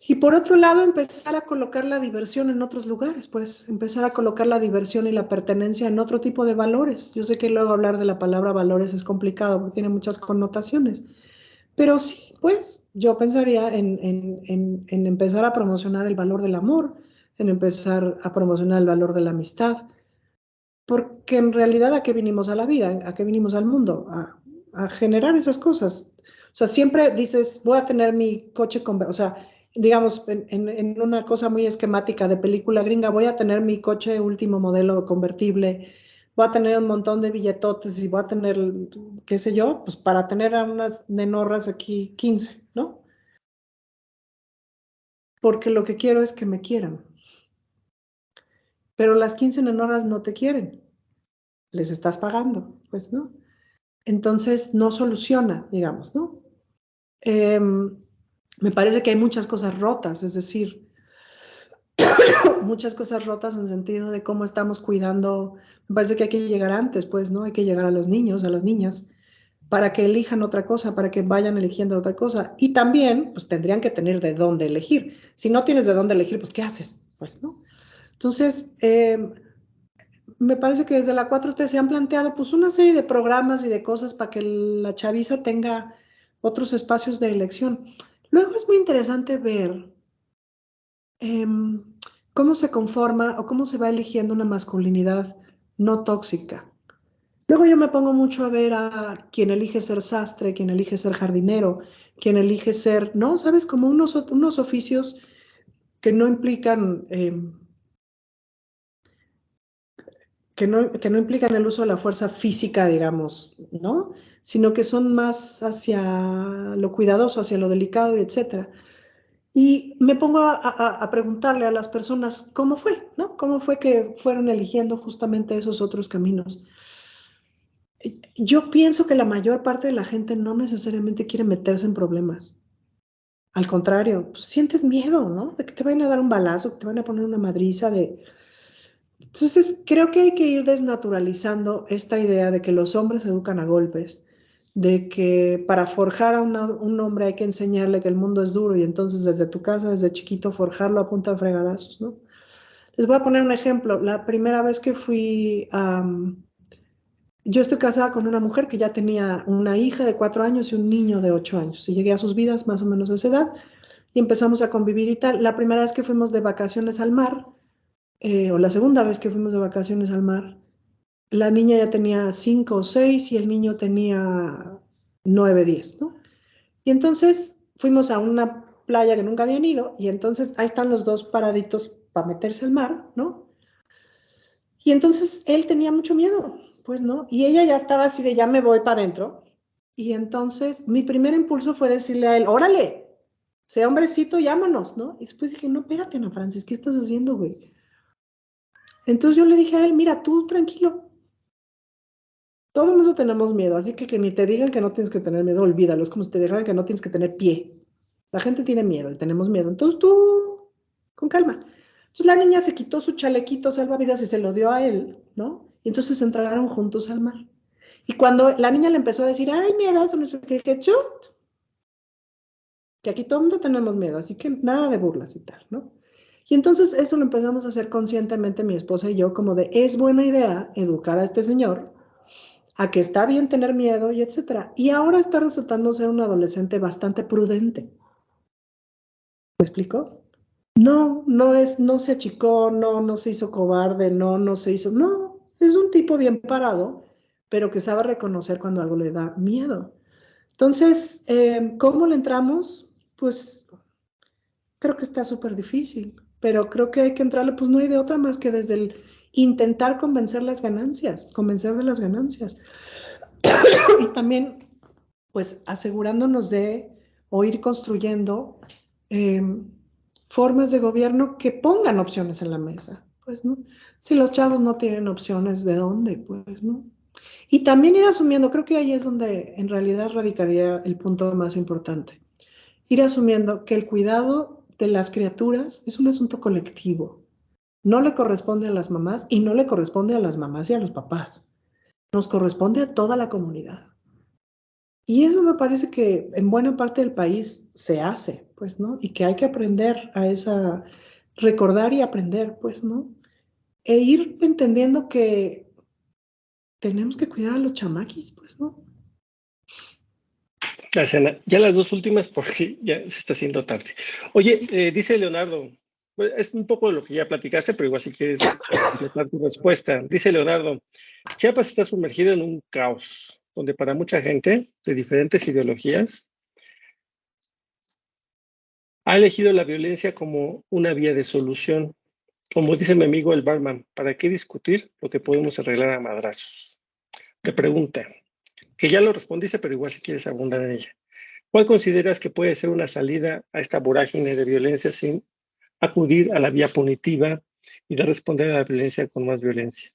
y por otro lado, empezar a colocar la diversión en otros lugares, pues empezar a colocar la diversión y la pertenencia en otro tipo de valores. Yo sé que luego hablar de la palabra valores es complicado porque tiene muchas connotaciones, pero sí, pues yo pensaría en empezar a promocionar el valor del amor, en empezar a promocionar el valor de la amistad, porque en realidad ¿a qué vinimos a la vida? ¿A qué vinimos al mundo? A generar esas cosas. O sea, siempre dices, voy a tener mi coche, o sea, digamos, en una cosa muy esquemática de película gringa, voy a tener mi coche último modelo convertible, voy a tener un montón de billetotes y voy a tener, qué sé yo, pues para tener a unas nenorras aquí 15, ¿no? Porque lo que quiero es que me quieran. Pero las 15 nenorras no te quieren, les estás pagando, pues, ¿no? Entonces no soluciona, digamos, ¿no? Eh, me parece que hay muchas cosas rotas, es decir, muchas cosas rotas en el sentido de cómo estamos cuidando. Me parece que hay que llegar antes, pues, ¿no? Hay que llegar a los niños, a las niñas, para que elijan otra cosa, para que vayan eligiendo otra cosa. Y también, pues, tendrían que tener de dónde elegir. Si no tienes de dónde elegir, pues, ¿qué haces? Pues, ¿no? Entonces, me parece que desde la 4T se han planteado pues una serie de programas y de cosas para que la chaviza tenga otros espacios de elección. Luego es muy interesante ver eh, cómo se conforma o cómo se va eligiendo una masculinidad no tóxica. Luego yo me pongo mucho a ver a quien elige ser sastre, quien elige ser jardinero, quien elige ser, ¿no? ¿Sabes? Como unos oficios que no implican que no implican el uso de la fuerza física, digamos, ¿no? Sino que son más hacia lo cuidadoso, hacia lo delicado, y etcétera. Y me pongo a preguntarle a las personas cómo fue, ¿no? ¿Cómo fue que fueron eligiendo justamente esos otros caminos? Yo pienso que la mayor parte de la gente no necesariamente quiere meterse en problemas. Al contrario, pues, sientes miedo, ¿no? De que te vayan a dar un balazo, que te van a poner una madriza de... Entonces, creo que hay que ir desnaturalizando esta idea de que los hombres se educan a golpes, de que para forjar a un hombre hay que enseñarle que el mundo es duro y entonces desde tu casa, desde chiquito, forjarlo a punta de fregadazos, ¿no? Les voy a poner un ejemplo. La primera vez que fui a... yo estoy casada con una mujer que ya tenía una hija de 4 años y un niño de 8 años. Y llegué a sus vidas más o menos a esa edad y empezamos a convivir y tal. La primera vez que fuimos de vacaciones al mar, o la segunda vez que fuimos de vacaciones al mar, la niña ya tenía 5 o 6 y el niño tenía 9, 10, ¿no? Y entonces fuimos a una playa que nunca habían ido y entonces ahí están los dos paraditos para meterse al mar, ¿no? Y entonces él tenía mucho miedo, pues, ¿no? Y ella ya estaba así de ya me voy para adentro. Y entonces mi primer impulso fue decirle a él, órale, sea hombrecito, llámanos, ¿no? Y después dije, no, espérate, Ana Francis, ¿qué estás haciendo, güey? Entonces yo le dije a él, mira, tú tranquilo, todo el mundo tenemos miedo, así que ni te digan que no tienes que tener miedo, olvídalo. Es como si te dijeran que no tienes que tener pie. La gente tiene miedo y tenemos miedo. Entonces tú, con calma. Entonces la niña se quitó su chalequito salvavidas y se lo dio a él, ¿no? Y entonces entraron juntos al mar. Y cuando la niña le empezó a decir, ay, miedo, eso no sé qué, dije, chut, que aquí todo el mundo tenemos miedo, así que nada de burlas y tal, ¿no? Y entonces eso lo empezamos a hacer conscientemente mi esposa y yo, como de, es buena idea educar a este señor a que está bien tener miedo y etcétera. Y ahora está resultando ser un adolescente bastante prudente. ¿Me explico? No, no se achicó, no se hizo cobarde, no se hizo, no, es un tipo bien parado, pero que sabe reconocer cuando algo le da miedo. Entonces, ¿cómo le entramos? Pues creo que está súper difícil, pero creo que hay que entrarle, pues no hay de otra más que desde el intentar convencer de las ganancias. Y también pues asegurándonos de o ir construyendo formas de gobierno que pongan opciones en la mesa, pues, ¿no? Si los chavos no tienen opciones, ¿de dónde? Pues, ¿no? Y también ir asumiendo, creo que ahí es donde en realidad radicaría el punto más importante. Ir asumiendo que el cuidado de las criaturas es un asunto colectivo. No le corresponde a las mamás y no le corresponde a las mamás y a los papás. Nos corresponde a toda la comunidad. Y eso me parece que en buena parte del país se hace, pues, ¿no? Y que hay que aprender a esa, recordar y aprender, pues, ¿no? E ir entendiendo que tenemos que cuidar a los chamaquis, pues, ¿no? Gracias, Ana. Ya las dos últimas porque ya se está haciendo tarde. Oye, dice Leonardo, pues, es un poco de lo que ya platicaste, pero igual si quieres completar tu respuesta. Dice Leonardo, Chiapas está sumergido en un caos, donde para mucha gente de diferentes ideologías ha elegido la violencia como una vía de solución. Como dice mi amigo el barman, ¿para qué discutir lo que podemos arreglar a madrazos? Te pregunta, que ya lo respondiste, pero igual si quieres abundar en ella. ¿Cuál consideras que puede ser una salida a esta vorágine de violencia sin acudir a la vía punitiva y de responder a la violencia con más violencia?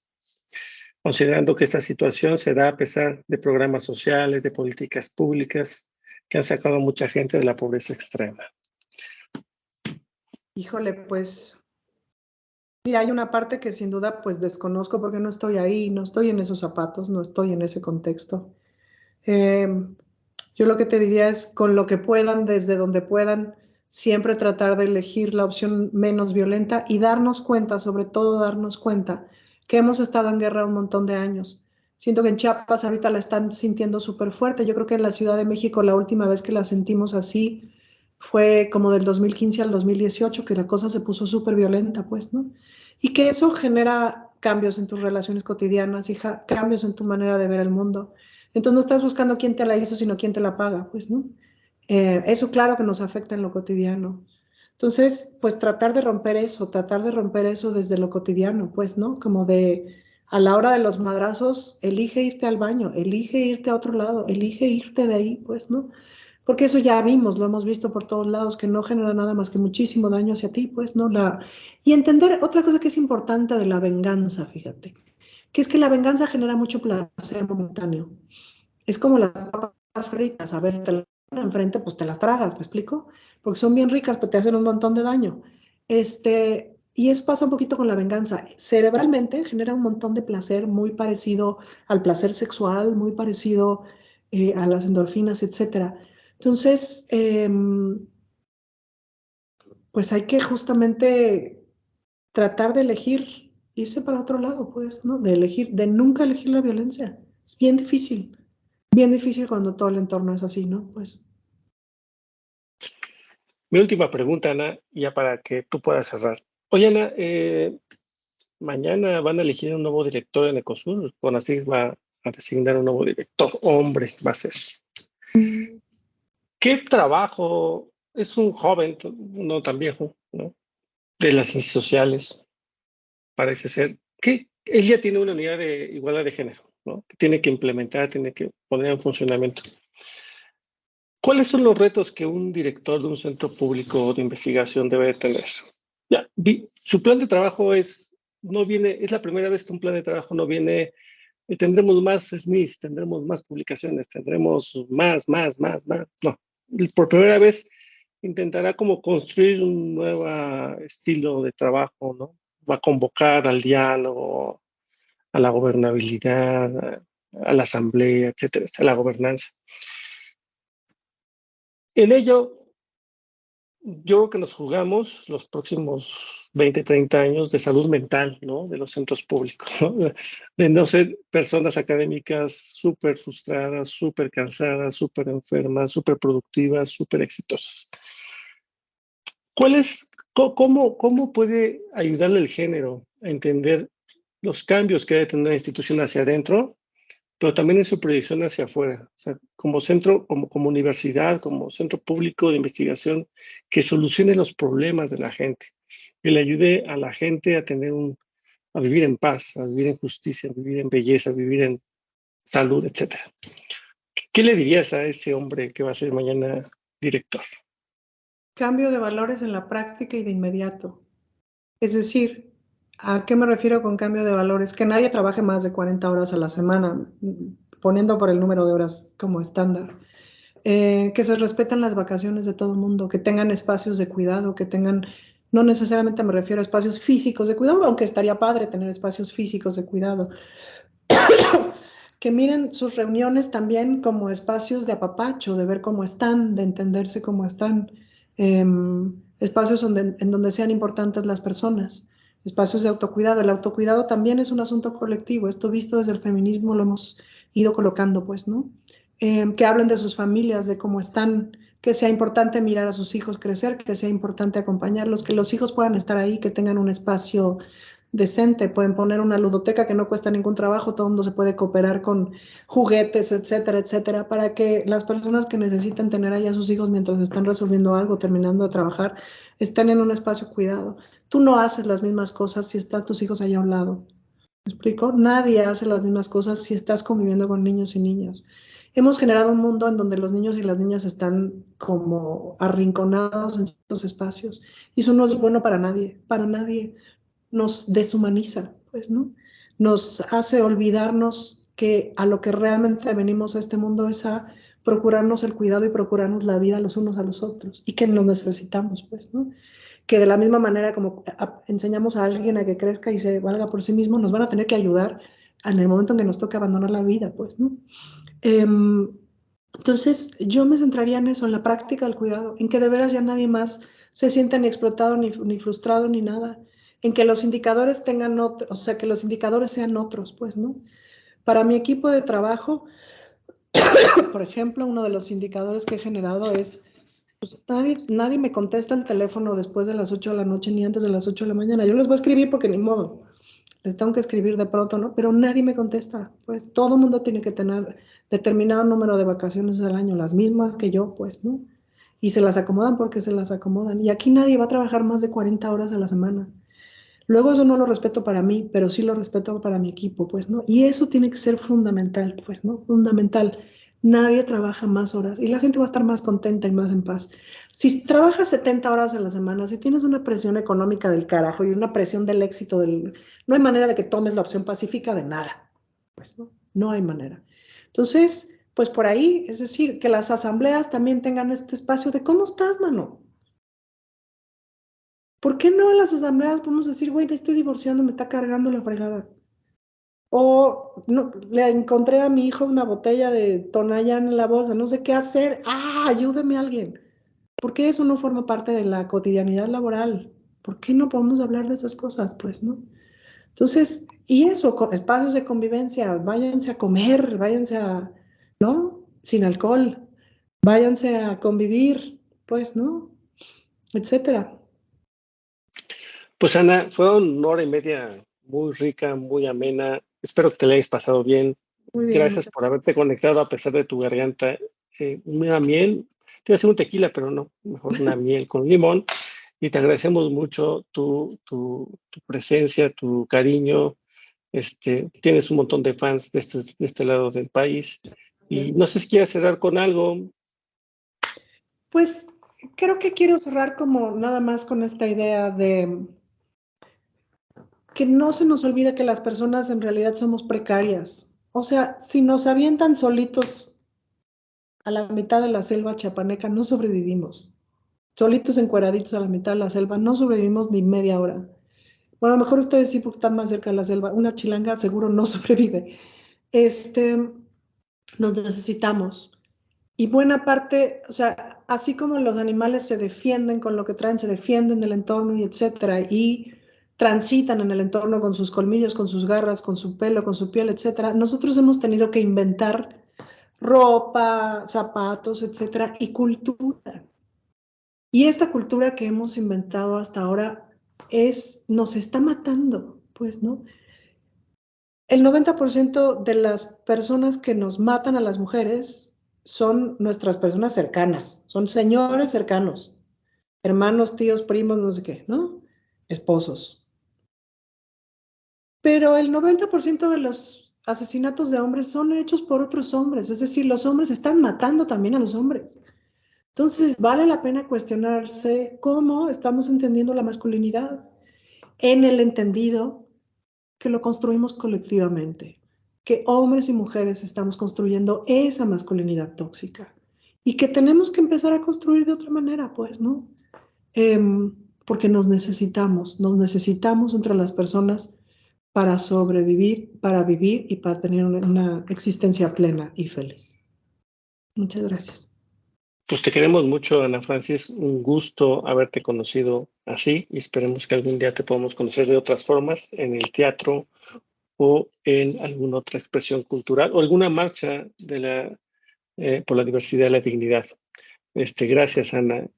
Considerando que esta situación se da a pesar de programas sociales, de políticas públicas que han sacado a mucha gente de la pobreza extrema. Híjole, pues, mira, hay una parte que sin duda pues desconozco porque no estoy ahí, no estoy en esos zapatos, no estoy en ese contexto. Yo lo que te diría es con lo que puedan, desde donde puedan, siempre tratar de elegir la opción menos violenta y darnos cuenta, sobre todo darnos cuenta, que hemos estado en guerra un montón de años. Siento que en Chiapas ahorita la están sintiendo súper fuerte. Yo creo que en la Ciudad de México la última vez que la sentimos así fue como del 2015 al 2018, que la cosa se puso súper violenta, pues, ¿no? Y que eso genera cambios en tus relaciones cotidianas y cambios en tu manera de ver el mundo. Entonces no estás buscando quién te la hizo, sino quién te la paga, pues, ¿no? Eso claro que nos afecta en lo cotidiano. Entonces, pues tratar de romper eso desde lo cotidiano, pues, ¿no? Como de, a la hora de los madrazos, elige irte al baño, elige irte a otro lado, elige irte de ahí, pues, ¿no? Porque eso ya vimos, lo hemos visto por todos lados, que no genera nada más que muchísimo daño hacia ti, pues, ¿no? Y entender otra cosa que es importante de la venganza, fíjate, que es que la venganza genera mucho placer momentáneo. Es como las papas fritas, a ver, te las ponen enfrente, pues te las tragas, ¿me explico? Porque son bien ricas, pero te hacen un montón de daño. Y eso pasa un poquito con la venganza. Cerebralmente genera un montón de placer muy parecido al placer sexual, muy parecido a las endorfinas, etcétera. Entonces, pues hay que justamente tratar de elegir irse para otro lado, pues, ¿no? De elegir, de nunca elegir la violencia. Es bien difícil cuando todo el entorno es así, ¿no? Pues. Mi última pregunta, Ana, ya para que tú puedas cerrar. Oye, Ana, mañana van a elegir un nuevo director en Ecosur. CONACYT va a designar un nuevo director, hombre, va a ser. ¿Qué trabajo? Es un joven, no tan viejo, ¿no? De las ciencias sociales, parece ser. Que él ya tiene una unidad de igualdad de género, ¿no? Que tiene que implementar, tiene que poner en funcionamiento. ¿Cuáles son los retos que un director de un centro público de investigación debe tener? Ya, su plan de trabajo no viene, es la primera vez que un plan de trabajo no viene, tendremos más SNIs, tendremos más publicaciones, tendremos más. No, por primera vez intentará como construir un nuevo estilo de trabajo, ¿no? Va a convocar al diálogo, a la gobernabilidad, a la asamblea, etcétera, a la gobernanza. En ello, yo creo que nos jugamos los próximos 20, 30 años de salud mental, ¿no? De los centros públicos, ¿no? De no ser personas académicas súper frustradas, súper cansadas, súper enfermas, súper productivas, súper exitosas. ¿Cómo puede ayudarle el género a entender los cambios que debe tener la institución hacia adentro, pero también en su proyección hacia afuera? O sea, como centro, como universidad, como centro público de investigación, que solucione los problemas de la gente, que le ayude a la gente a vivir en paz, a vivir en justicia, a vivir en belleza, a vivir en salud, etcétera. ¿Qué le dirías a ese hombre que va a ser mañana director? Cambio de valores en la práctica y de inmediato. Es decir, ¿a qué me refiero con cambio de valores? Que nadie trabaje más de 40 horas a la semana, poniendo por el número de horas como estándar. Que se respeten las vacaciones de todo el mundo, que tengan espacios de cuidado, que tengan, no necesariamente me refiero a espacios físicos de cuidado, aunque estaría padre tener espacios físicos de cuidado. Que miren sus reuniones también como espacios de apapacho, de ver cómo están, de entenderse cómo están, espacios en donde sean importantes las personas, espacios de autocuidado. El autocuidado también es un asunto colectivo, esto visto desde el feminismo lo hemos ido colocando, pues, ¿no? Que hablen de sus familias, de cómo están, que sea importante mirar a sus hijos crecer, que sea importante acompañarlos, que los hijos puedan estar ahí, que tengan un espacio decente, pueden poner una ludoteca que no cuesta ningún trabajo, todo el mundo se puede cooperar con juguetes, etcétera, etcétera, para que las personas que necesitan tener ahí a sus hijos mientras están resolviendo algo, terminando de trabajar, estén en un espacio cuidado. Tú no haces las mismas cosas si están tus hijos allá a un lado. ¿Me explico? Nadie hace las mismas cosas si estás conviviendo con niños y niñas. Hemos generado un mundo en donde los niños y las niñas están como arrinconados en ciertos espacios y eso no es bueno para nadie, para nadie. Nos deshumaniza, pues, ¿no? Nos hace olvidarnos que a lo que realmente venimos a este mundo es a procurarnos el cuidado y procurarnos la vida los unos a los otros y que nos necesitamos, pues, ¿no? Que de la misma manera como enseñamos a alguien a que crezca y se valga por sí mismo, nos van a tener que ayudar en el momento en que nos toque abandonar la vida, pues, ¿no? Entonces, yo me centraría en eso, en la práctica del cuidado, en que de veras ya nadie más se sienta ni explotado, ni frustrado, ni nada, en que los indicadores tengan otro, o sea, que los indicadores sean otros, pues, ¿no? Para mi equipo de trabajo, por ejemplo, uno de los indicadores que he generado es, pues, nadie me contesta el teléfono después de las 8 de la noche ni antes de las 8 de la mañana. Yo les voy a escribir porque ni modo, les tengo que escribir de pronto, ¿no? Pero nadie me contesta, pues todo el mundo tiene que tener determinado número de vacaciones al año, las mismas que yo, pues, ¿no? Y se las acomodan porque se las acomodan. Y aquí nadie va a trabajar más de 40 horas a la semana. Luego eso no lo respeto para mí, pero sí lo respeto para mi equipo, pues, ¿no? Y eso tiene que ser fundamental, pues, ¿no? Fundamental. Nadie trabaja más horas y la gente va a estar más contenta y más en paz. Si trabajas 70 horas a la semana, si tienes una presión económica del carajo y una presión del éxito no hay manera de que tomes la opción pacífica de nada, pues, ¿no? No hay manera. Entonces, pues por ahí, es decir, que las asambleas también tengan este espacio de ¿cómo estás, mano? ¿Por qué no en las asambleas podemos decir, güey, me estoy divorciando, me está cargando la fregada? O no, le encontré a mi hijo una botella de Tonayán en la bolsa, no sé qué hacer. ¡Ah, ayúdeme a alguien! ¿Por qué eso no forma parte de la cotidianidad laboral? ¿Por qué no podemos hablar de esas cosas? Pues, ¿no? Entonces, y eso, espacios de convivencia, váyanse a comer, váyanse a, ¿no? Sin alcohol, váyanse a convivir, pues, ¿no? Etcétera. Pues Ana, fue una hora y media muy rica, muy amena. Espero que te la hayas pasado bien. Muy bien, Gracias muchas por haberte conectado a pesar de tu garganta. Una miel, te iba a hacer un tequila, pero no, mejor una miel con limón. Y te agradecemos mucho tu presencia, tu cariño. Tienes un montón de fans de este lado del país. Y gracias. no sé si quieres cerrar con algo. Pues creo que quiero cerrar como nada más con esta idea de que no se nos olvide que las personas en realidad somos precarias. O sea, si nos avientan solitos a la mitad de la selva chapaneca, no sobrevivimos. Solitos encueraditos a la mitad de la selva, no sobrevivimos ni media hora. Bueno, a lo mejor ustedes sí porque están más cerca de la selva. Una chilanga seguro no sobrevive. Nos necesitamos. Y buena parte, o sea, así como los animales se defienden con lo que traen, se defienden del entorno y etcétera, y transitan en el entorno con sus colmillos, con sus garras, con su pelo, con su piel, etcétera, nosotros hemos tenido que inventar ropa, zapatos, etcétera, y cultura. Y esta cultura que hemos inventado hasta ahora nos está matando, pues, ¿no? El 90% de las personas que nos matan a las mujeres son nuestras personas cercanas, son señores cercanos, hermanos, tíos, primos, no sé qué, ¿no? Esposos. Pero el 90% de los asesinatos de hombres son hechos por otros hombres, es decir, los hombres están matando también a los hombres. Entonces, vale la pena cuestionarse cómo estamos entendiendo la masculinidad en el entendido que lo construimos colectivamente, que hombres y mujeres estamos construyendo esa masculinidad tóxica y que tenemos que empezar a construir de otra manera, pues, ¿no? Porque nos necesitamos entre las personas para sobrevivir, para vivir y para tener una existencia plena y feliz. Muchas gracias. Pues te queremos mucho, Ana Francis. Un gusto haberte conocido así y esperemos que algún día te podamos conocer de otras formas en el teatro o en alguna otra expresión cultural o alguna marcha por la diversidad y la dignidad. Gracias, Ana.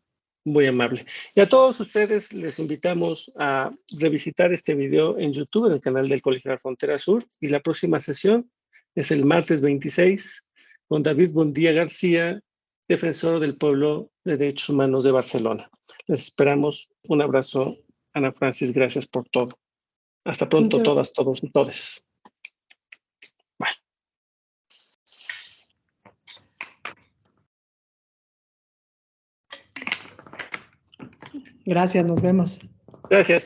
Muy amable. Y a todos ustedes les invitamos a revisitar este video en YouTube, en el canal del Colegio de la Frontera Sur. Y la próxima sesión es el martes 26 con David Bondía García, defensor del pueblo de derechos humanos de Barcelona. Les esperamos. Un abrazo, Ana Francis. Gracias por todo. Hasta pronto, Muchas todas, todos y todes. Bye. gracias, nos vemos. Gracias.